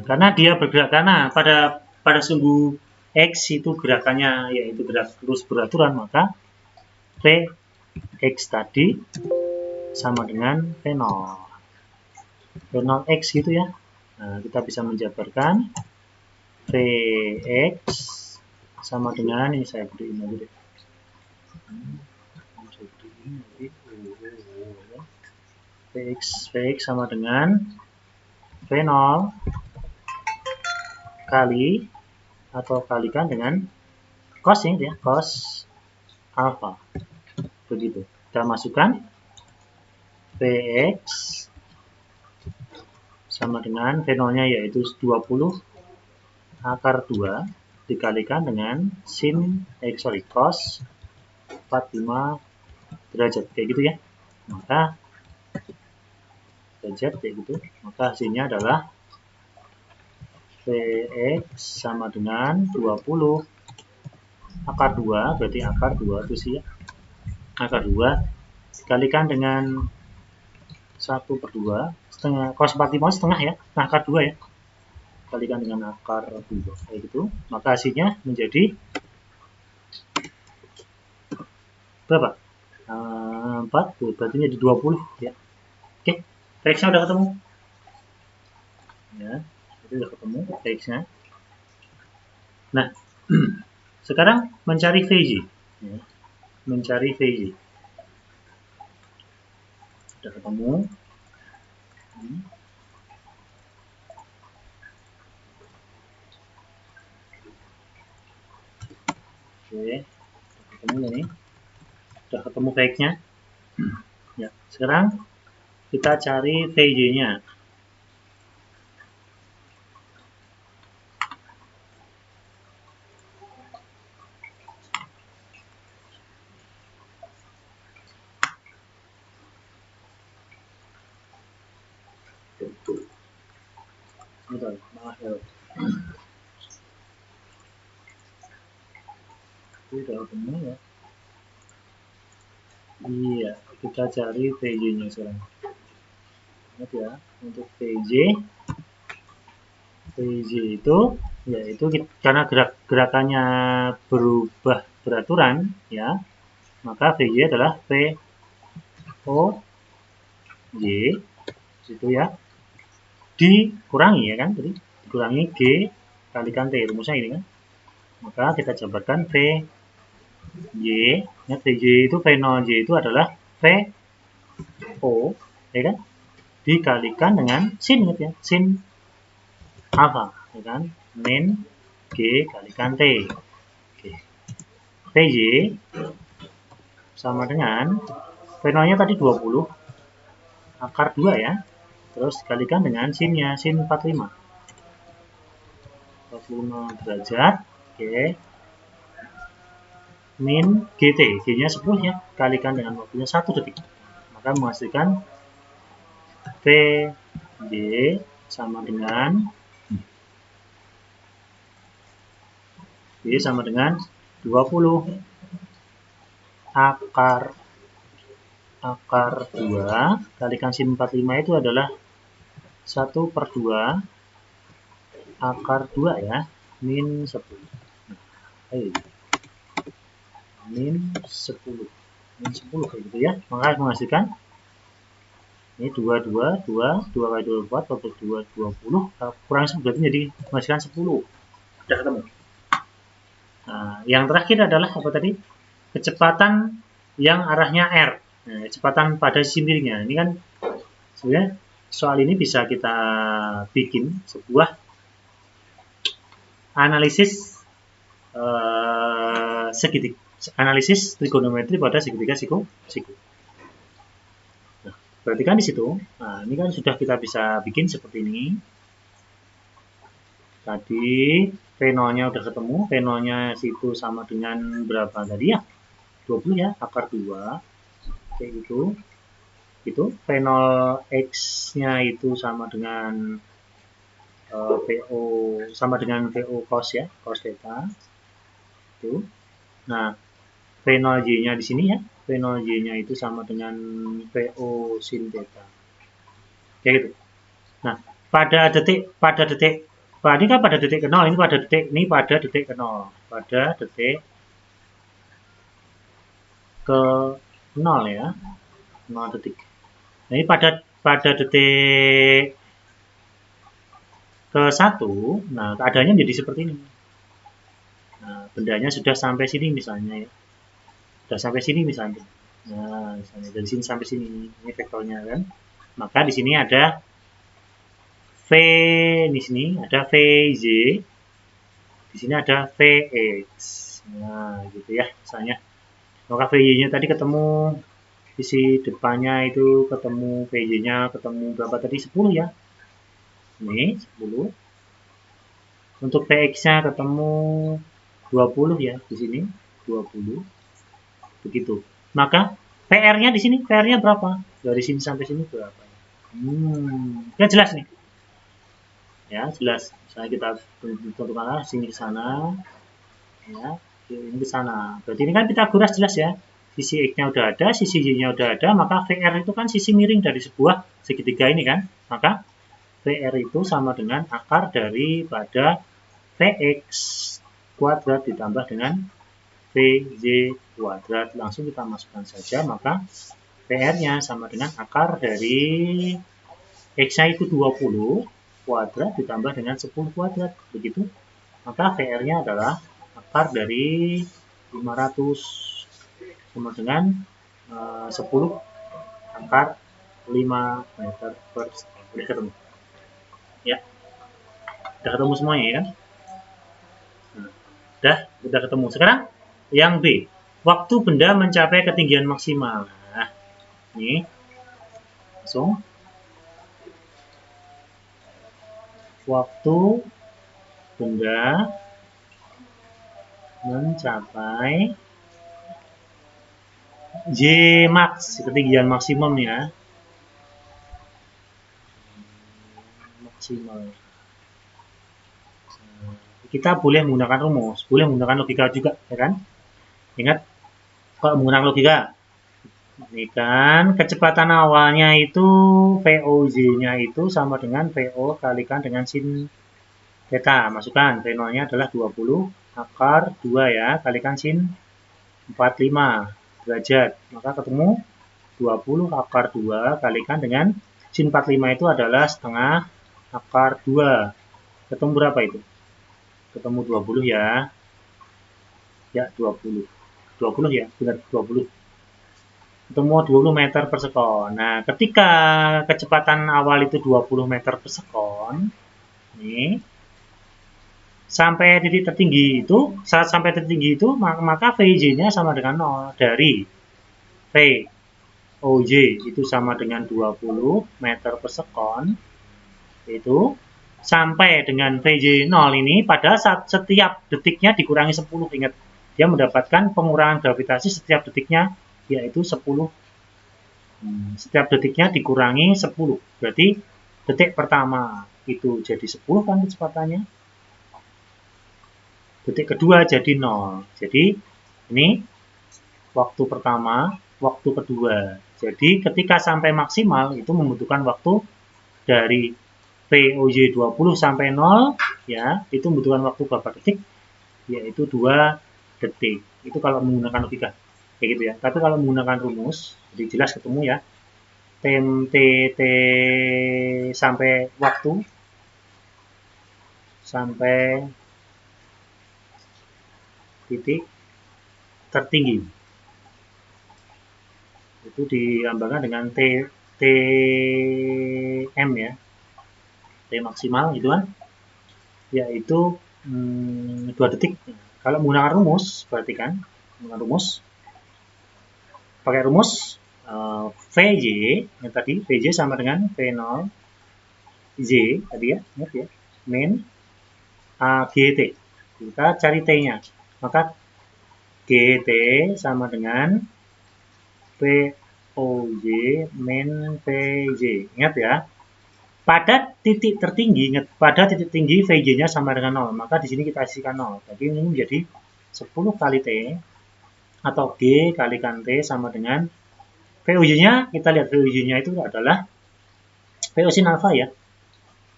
Karena dia bergerak, karena pada sumbu X itu gerakannya yaitu gerak terus beraturan, maka Vx tadi sama dengan V0 V0x gitu ya. Nah, kita bisa menjabarkan Vx sama dengan, ini saya beriin aja deh. Vx sama dengan V0 kali atau kalikan dengan cos ini ya, cos alpha. Begitu. Kita masukkan Vx sama dengan V0-nya yaitu 20 akar 2 dikalikan dengan cos 45 derajat, kayak gitu ya. Maka derajat kayak gitu. Maka hasilnya adalah Vx sama dengan 20 akar 2, berarti akar 2 itu sih ya. Akar 2 dikalikan dengan 1/2 setengah, cos 45 setengah ya. Nah, akar 2 ya. Kalikan dengan akar 2 kayak gitu. Maka hasilnya menjadi berapa? 4, berarti jadi 20 ya. Oke, Vx-nya udah ketemu. Ya, itu udah ketemu Vx-nya. Nah, sekarang mencari Vj. Ya, mencari Vj. Udah ketemu. Oke, ketemu ini. Sudah ketemu VX-nya. Ya, sekarang kita cari VJ-nya. Bentar, maaf ya. Udah ketemu ya. Iya, kita cari VJ-nya sekarang. Ingat ya, untuk VJ itu yaitu karena gerakannya berubah beraturan ya, maka VJ adalah VOJ itu ya, dikurangi ya kan, tadi dikurangi G kalikan T, rumusnya ini kan, maka kita jabarkan VJ ya, VJ itu V0J itu adalah VO ya kan, dikalikan dengan sin gitu ya, sin alpha ya kan, min G kalikan T. Oke. PJ sama dengan V0-nya tadi 20 akar 2 ya, terus dikalikan dengan sinnya, sin 45 derajat. Oke, min GT, G-nya 10 ya, kalikan dengan waktunya 1 detik, maka menghasilkan PJ sama dengan B sama dengan 20 akar 2 kalikan sin 45 itu adalah 1/2 akar 2 ya, min 10. Min 10 kayak gitu ya, maka menghasilkan ini 2 kali 24 plus 2 20 kurang 10 berarti jadi menghasilkan 10. Sudah ketemu. Nah, yang terakhir adalah apa tadi? Kecepatan yang arahnya R. Nah, kecepatan pada sisi miringnya. Ini kan sebenarnya soal ini bisa kita bikin sebuah analisis segitiga, analisis trigonometri pada segitiga siku. Nah, berarti kan di situ, nah ini kan sudah kita bisa bikin seperti ini. Tadi V0-nya udah ketemu, V0-nya situ sama dengan berapa tadi ya? 20 ya, akar 2. Kayak gitu. Itu V0 X-nya itu sama dengan VO sama dengan VO cos ya, cos theta. Itu. Nah, V0J-nya di sini ya, V0J-nya itu sama dengan VO sin theta. Kayak gitu. Nah, pada detik ini kan pada detik ke 0, ini pada detik ke 0. Pada detik ke 0 ya. 0 detik. Nah, ini pada detik ke 1, nah keadaannya jadi seperti ini. Nah, bendanya sudah sampai sini misalnya ya. Sudah sampai sini misalnya. Nah, misalnya dari sini sampai sini, ini vektornya kan. Maka di sini ada V, di sini ada VJ, di sini ada VX. Nah, gitu ya misalnya. Maka VJ-nya tadi ketemu sisi depannya itu ketemu VJ-nya ketemu berapa tadi? 10 ya. Ini 10. Untuk VX-nya ketemu 20 ya di sini, 20. Begitu. Maka PR-nya di sini, PR-nya berapa? Dari sini sampai sini berapa? Ya jelas nih. Ya, jelas. Misalnya kita tentukanlah sini ke sana. Ya, ini ke sana. Berarti ini kan Pitagoras jelas ya. Sisi X-nya udah ada, sisi Y-nya udah ada, maka VR itu kan sisi miring dari sebuah segitiga ini kan. Maka VR itu sama dengan akar daripada VX kuadrat ditambah dengan VJ kuadrat. Langsung kita masukkan saja, maka PR-nya sama dengan akar dari X-nya itu 20 kuadrat ditambah dengan 10 kuadrat. Begitu. Maka VR-nya adalah akar dari 500 sama dengan 10 akar 5 meter per second. Udah ketemu. Ya. Udah ketemu semuanya ya kan? Nah, udah ketemu. Sekarang yang B. waktu benda mencapai ketinggian maksimal. Nah, ini langsung waktu benda mencapai J max, ketinggian maksimum ya. Maksimal. Kita boleh menggunakan rumus, boleh menggunakan logika juga, ya kan? Ingat, kalau menggunakan logika, ini kan kecepatan awalnya itu VOJ-nya itu sama dengan VO kalikan dengan sin theta. Masukkan V0-nya adalah 20 akar 2 ya, kalikan sin 45 derajat. Maka ketemu 20 akar 2 kalikan dengan sin 45 itu adalah setengah akar 2. Ketemu berapa itu? Ketemu 20 ya. Ya, 20. 20 ya, benar 20. Ketemu 20 meter per sekon. Nah, ketika kecepatan awal itu 20 meter per sekon, nih, sampai titik tertinggi itu, saat sampai titik tertinggi itu, maka VJ-nya sama dengan 0. Dari VOJ itu sama dengan 20 meter per sekon, itu sampai dengan VJ 0 ini pada saat setiap detiknya dikurangi 10. Ingat, dia mendapatkan pengurangan gravitasi setiap detiknya yaitu 10. Setiap detiknya dikurangi 10. Berarti detik pertama itu jadi 10 kan kecepatannya. Detik kedua jadi 0. Jadi ini waktu pertama, waktu kedua. Jadi ketika sampai maksimal itu membutuhkan waktu dari VOJ 20 sampai 0 ya, itu membutuhkan waktu berapa detik? Yaitu 2 detik. Itu kalau menggunakan logika. Kayak gitu ya. Tapi kalau menggunakan rumus, jadi jelas ketemu ya. T sampai waktu sampai titik tertinggi. Itu dilambangkan dengan TM ya. T maksimal gitu kan. Yaitu 2 detik. Kalau menggunakan rumus, berarti kan menggunakan rumus pakai rumus VJ yang tadi, VJ sama dengan V0 Z tadi ya, ingat ya, min GT. Kita cari T-nya. Maka GT sama dengan VOJ min VJ. Ingat ya. Pada titik tertinggi, ingat, pada titik tinggi VJ-nya sama dengan 0. Maka di sini kita isikan 0. Jadi ini menjadi 10 kali T atau G kalikan T sama dengan VOJ-nya, kita lihat VOJ-nya itu adalah VO sin alpha ya.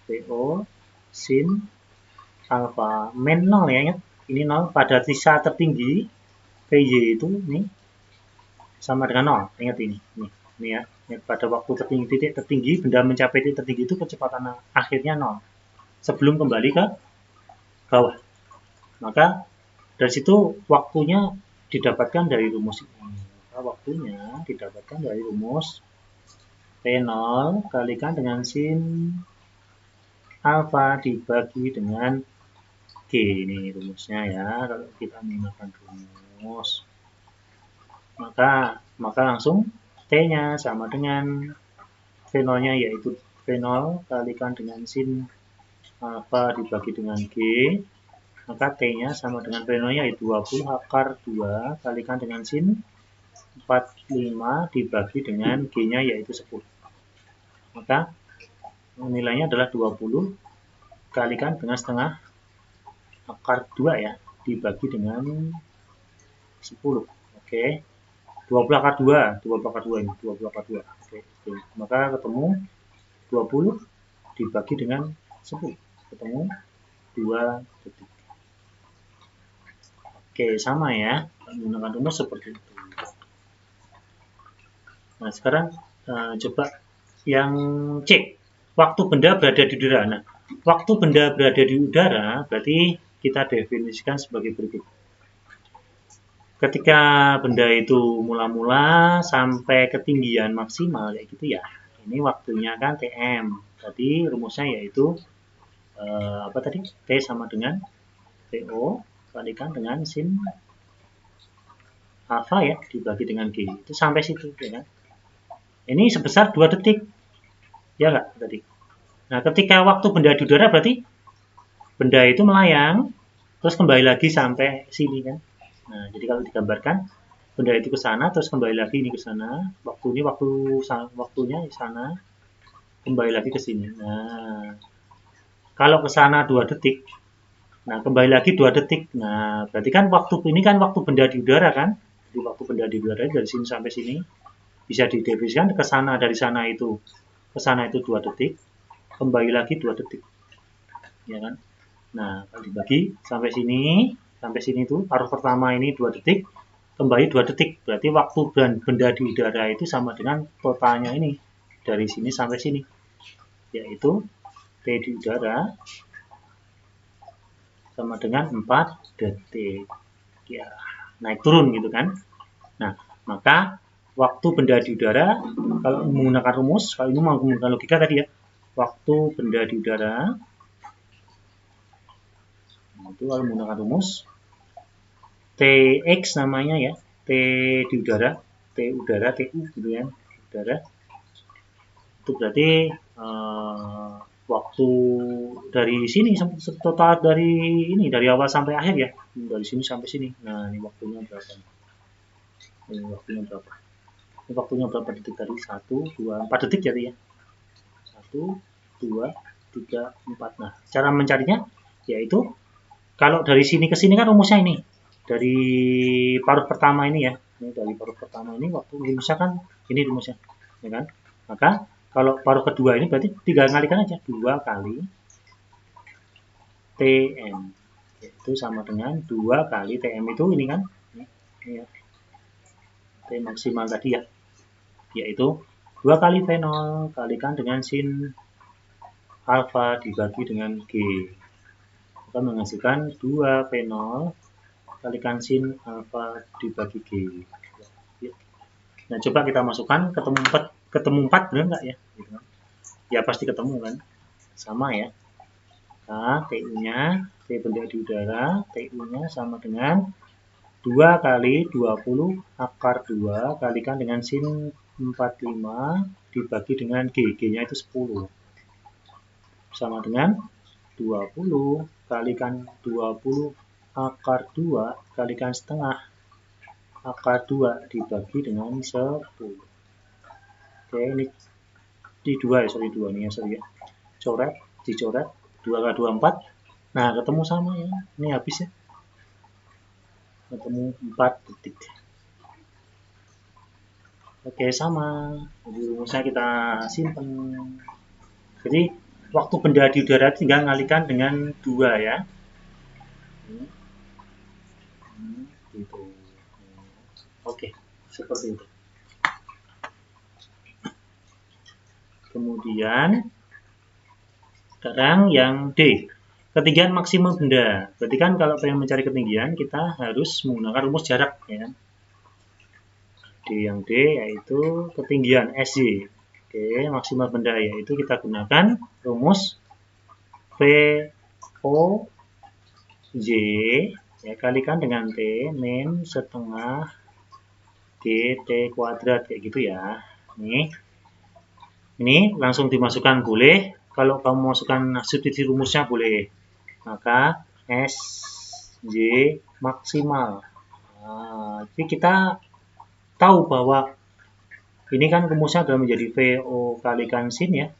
VO sin alpha min 0 ya, ingat. Ini 0 pada sisa tertinggi VJ itu ini sama dengan 0. Ingat ini. Ini ya. Pada waktu tertinggi, titik tertinggi, benda mencapai titik tertinggi itu kecepatan akhirnya 0. Sebelum kembali ke bawah. Maka dari situ waktunya didapatkan dari rumus ini. Maka waktunya didapatkan dari rumus P0 kalikan dengan sin alfa dibagi dengan G. Ini rumusnya ya. Kalau kita menggunakan rumus. Maka langsung T-nya sama dengan V0-nya yaitu V0 kalikan dengan sin alfa dibagi dengan G. Maka T-nya sama dengan V0-nya yaitu 20 akar 2 kalikan dengan sin 45 dibagi dengan G-nya yaitu 10. Maka nilainya adalah 20 kalikan dengan setengah akar 2 ya, dibagi dengan 10. Oke. 20 akar 2, 20 akar 2 ini, 20 akar 2. Oke. Maka ketemu 20 dibagi dengan 10. Ketemu 2 detik. Oke, sama ya. Menggunakan rumus seperti itu. Nah, sekarang coba yang C. Waktu benda berada di udara. Nah, waktu benda berada di udara berarti kita definisikan sebagai berikut. Ketika benda itu mula-mula sampai ketinggian maksimal kayak gitu ya. Ini waktunya kan TM. Tadi rumusnya yaitu apa tadi? T sama dengan VO kalikan dengan sin alfa ya dibagi dengan G. Itu sampai situ ya kan. Ini sebesar 2 detik. Ya nggak tadi? Nah, ketika waktu benda di udara berarti benda itu melayang terus kembali lagi sampai sini kan. Nah, jadi kalau digambarkan benda itu ke sana terus kembali lagi ini ke sana. Waktunya di sana kembali lagi ke sini. Nah, kalau ke sana 2 detik, nah kembali lagi 2 detik. Nah, berarti kan waktu ini kan waktu benda di udara kan. Jadi waktu benda di udara dari sini sampai sini bisa didefinisikan ke sana dari sana itu ke sana itu 2 detik, kembali lagi 2 detik. Ya kan? Nah, kalau dibagi sampai sini itu paruh pertama ini 2 detik, kembali 2 detik. Berarti waktu benda di udara itu sama dengan totalnya ini dari sini sampai sini, yaitu T di udara sama dengan 4 detik. Ya, naik turun gitu kan. Nah, maka waktu benda di udara kalau menggunakan rumus, kalau ini menggunakan logika tadi ya, waktu benda di udara itu kalau menggunakan rumus Tx namanya ya, T di udara, T udara, TU gitu ya, udara. Itu berarti waktu dari sini total dari ini dari awal sampai akhir ya, dari sini sampai sini. Nah, ini waktunya berapa? Ini waktunya berapa? Ini waktunya berapa detik tadi? 1, 2, 4 detik jadi ya. 1, 2, 3, 4. Nah, cara mencarinya yaitu kalau dari sini ke sini kan rumusnya ini. Dari paruh pertama ini ya. Ini dari paruh pertama ini waktu rumusnya kan ini rumusnya. Ya kan? Maka kalau paruh kedua ini berarti tinggal ngalikan aja 2 kali TM. Itu sama dengan 2 kali TM itu ini kan. Ini ya. T maksimal tadi ya. Yaitu 2 kali V0 kalikan dengan sin alfa dibagi dengan G. Akan menghasilkan 2 V0 kalikan sin alfa dibagi G. Nah, coba kita masukkan ketemu 4 benar nggak ya? Ya pasti ketemu kan? Sama ya. Nah, TU-nya, T benda di udara, TU-nya sama dengan 2 kali 20 akar 2 kalikan dengan sin 45 dibagi dengan G. G-nya itu 10. Sama dengan 20 kalikan 20 akar 2 kalikan setengah akar 2 dibagi dengan 10. Oke, ini di 2 ya, sorry 2 nih ya, sorry ya. Coret, dicoret, 2 kali 2, 4. Nah, ketemu sama ya. Ini habis ya. Ketemu 4 detik. Oke, sama. Jadi rumusnya kita simpan. Jadi, waktu benda di udara tinggal ngalikan dengan 2 ya. Gitu. Oke, seperti itu. Kemudian sekarang yang D, ketinggian maksimum benda. Berarti kan kalau pengen mencari ketinggian kita harus menggunakan rumus jarak ya. D yang D yaitu ketinggian SY. Oke, maksimal benda yaitu kita gunakan rumus VO J ya kalikan dengan T min setengah GT kuadrat kayak gitu ya. Ini langsung dimasukkan boleh. Kalau kamu masukkan substitusi rumusnya boleh. Maka SJ maksimal. Nah, jadi kita tahu bahwa ini kan rumusnya adalah menjadi VO kalikan sin ya.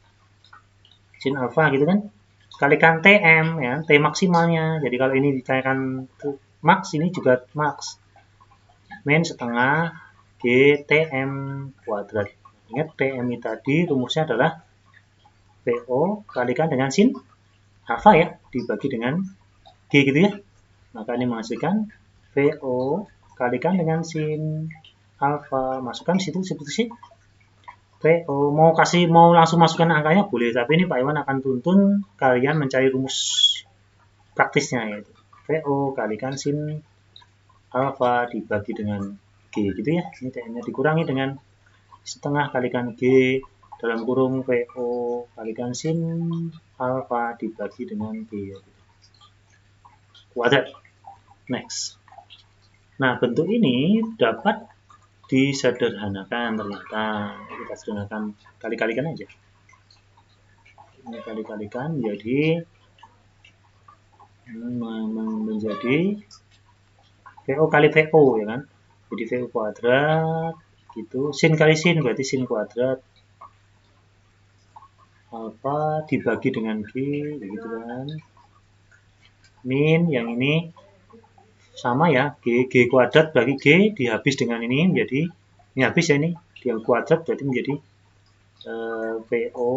Sin alfa gitu kan. Kalikan TM ya, T maksimalnya. Jadi kalau ini ditanyakan max, ini juga max. Min setengah GTM kuadrat. Ingat TM tadi rumusnya adalah VO kalikan dengan sin alfa ya, dibagi dengan G gitu ya. Maka ini menghasilkan VO kalikan dengan sin alfa. Masukkan situ substitusi. VO mau langsung masukkan angkanya boleh, tapi ini Pak Iwan akan tuntun kalian mencari rumus praktisnya yaitu VO kalikan sin alfa dibagi dengan G gitu ya. Ini TM-nya dikurangi dengan setengah kalikan G dalam kurung VO kalikan sin alfa dibagi dengan G. Kuadrat. Next. Nah, bentuk ini dapat disederhanakan ternyata. Kita sederhanakan, kali-kalikan aja. Ini kali-kalikan jadi menjadi VO kali VO ya kan. Jadi VO kuadrat gitu. Sin kali sin berarti sin kuadrat. Alfa dibagi dengan G begitu kan. Min yang ini sama ya, G kuadrat bagi G dihabis dengan ini menjadi, ini habis ya ini, yang kuadrat berarti menjadi PO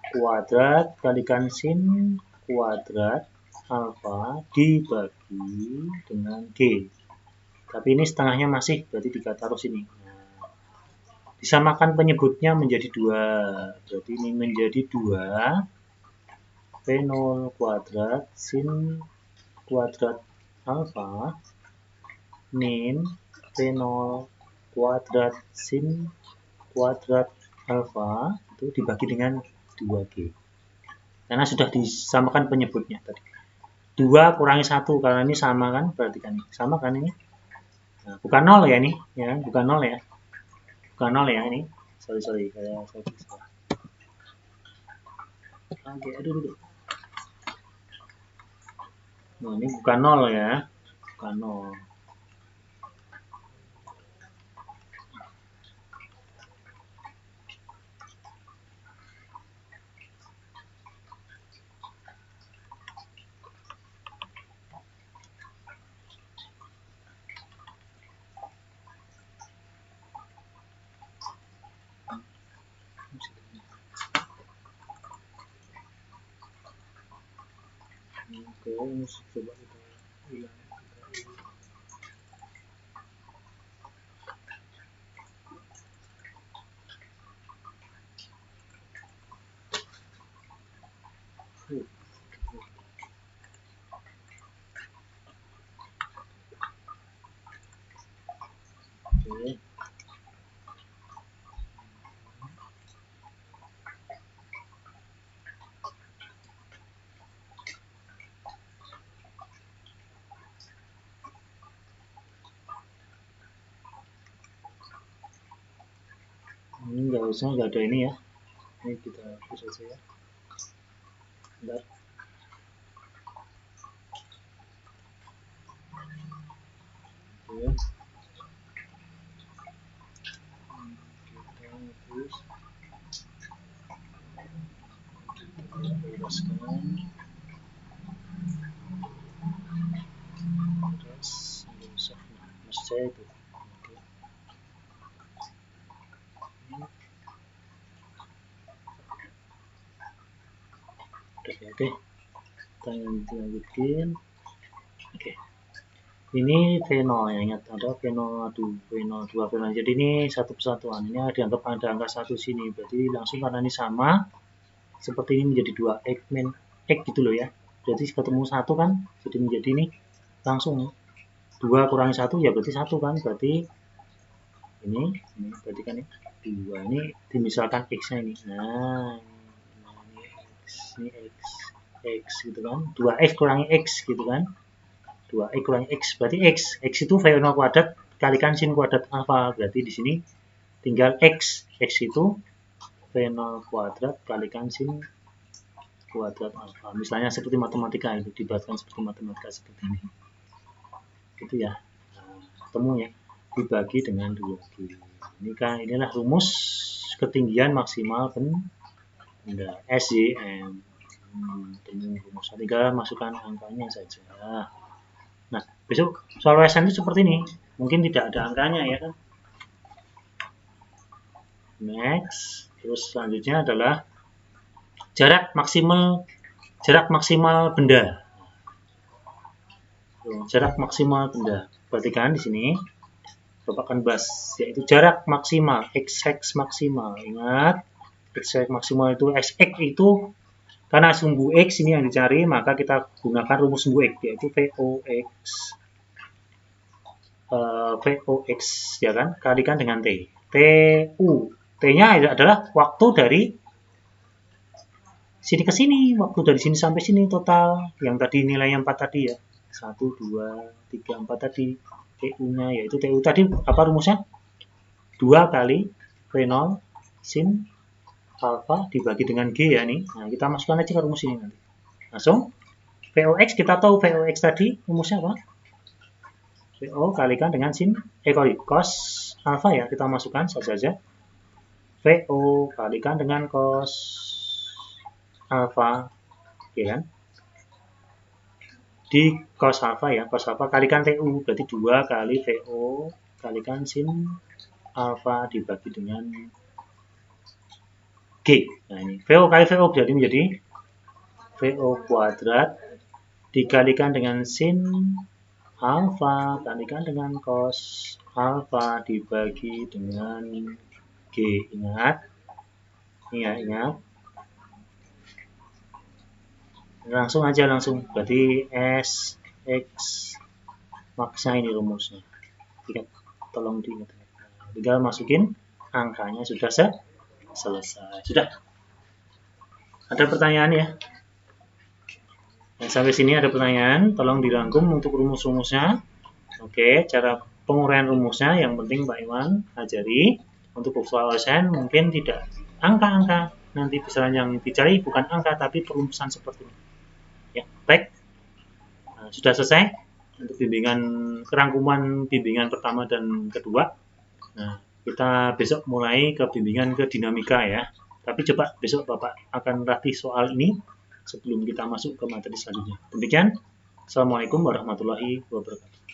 kuadrat kalikan sin kuadrat alfa dibagi dengan G. Tapi ini setengahnya masih, berarti taruh sini. Nah, disamakan penyebutnya menjadi 2, berarti ini menjadi 2 P0 kuadrat sin kuadrat alfa min P0 kuadrat sin kuadrat alfa itu dibagi dengan 2G. Karena sudah disamakan penyebutnya tadi. 2 kurangi 1 karena ini sama kan, berarti kan sama kan ini. Nah, bukan 0 ya ini, ya, bukan 0 ya. Bukan 0 ya ini. Sorry, saya salah. Oke, aduh. Nah, ini bukan 0 ya. Bukan 0. Oke, coba kita ulang. Oke. Ini nggak ada ini ya. Ini kita hapus saja ya. Bentar. Oke. Kita hapus. Kita bebaskan. Terus nggak usah. Mas saya itu. Oke, kita lanjutin. Oke, ini V0 ya, ingat ada V0 V02 V0. Jadi ini satu persatuan, ini dianggap ada angka 1 sini, berarti langsung karena ini sama seperti ini menjadi 2 X min X gitu loh ya. Berarti ketemu 1 kan, jadi menjadi ini langsung 2 kurangi 1 ya berarti 1 kan, berarti ini berarti kan ini 2, ini dimisalkan X nya ini. Nah, ini X gitu kan, 2X kurangi X gitu kan, 2X kurangi X berarti X itu V0 kuadrat kalikan sin kuadrat alfa, berarti di sini tinggal X itu V0 kuadrat kalikan sin kuadrat alfa, misalnya seperti matematika itu dibuatkan seperti matematika seperti ini gitu ya. Nah, ketemu ya, dibagi dengan 2G. Ini kan, inilah rumus ketinggian maksimal benda SYM. Rumus, tinggal masukkan angkanya saja. Nah, besok soal WSN itu seperti ini, mungkin tidak ada angkanya ya kan. Next, terus selanjutnya adalah jarak maksimal benda. Jarak maksimal benda. Perhatikan di sini, Bapak akan bahas, yaitu jarak maksimal, x maksimal. Ingat, x maksimal itu x itu karena sumbu X ini yang dicari, maka kita gunakan rumus sumbu X, yaitu VOX ya kan, kalikan dengan T. T-nya adalah waktu dari sini ke sini, waktu dari sini sampai sini total, yang tadi nilai 4 tadi ya, 1, 2, 3, 4 tadi. TU-nya yaitu TU tadi apa rumusnya? 2 kali V0 sin alfa dibagi dengan G ya nih. Nah, kita masukkan aja ke rumus ini nanti. Langsung VOX, kita tahu VOX tadi rumusnya apa? VO kalikan dengan sin cos alfa ya, kita masukkan saja. VO kalikan dengan cos alfa, oke kan? Di cos alfa ya, cos alfa kalikan TU, berarti 2 kali VO kalikan sin alfa dibagi dengan G. Nah ini, VO kali VO jadi menjadi VO kuadrat dikalikan dengan sin alfa kalikan dengan cos alfa dibagi dengan G. Ingat. Langsung aja berarti S X maksa ini rumusnya. Tolong diingat. Tinggal masukin angkanya sudah selesai. Sudah. Ada pertanyaan ya? Nah, sampai sini ada pertanyaan, tolong dirangkum untuk rumus-rumusnya. Oke, cara penguraian rumusnya yang penting Pak Iwan ajari. Untuk soal OSN mungkin tidak angka-angka, nanti besaran yang dicari bukan angka tapi perumusan seperti ini. Ya, baik. Nah, sudah selesai untuk kerangkuman bimbingan pertama dan kedua. Nah, kita besok mulai ke bimbingan ke dinamika ya. Tapi coba besok Bapak akan latih soal ini sebelum kita masuk ke materi selanjutnya. Demikian, Assalamualaikum warahmatullahi wabarakatuh.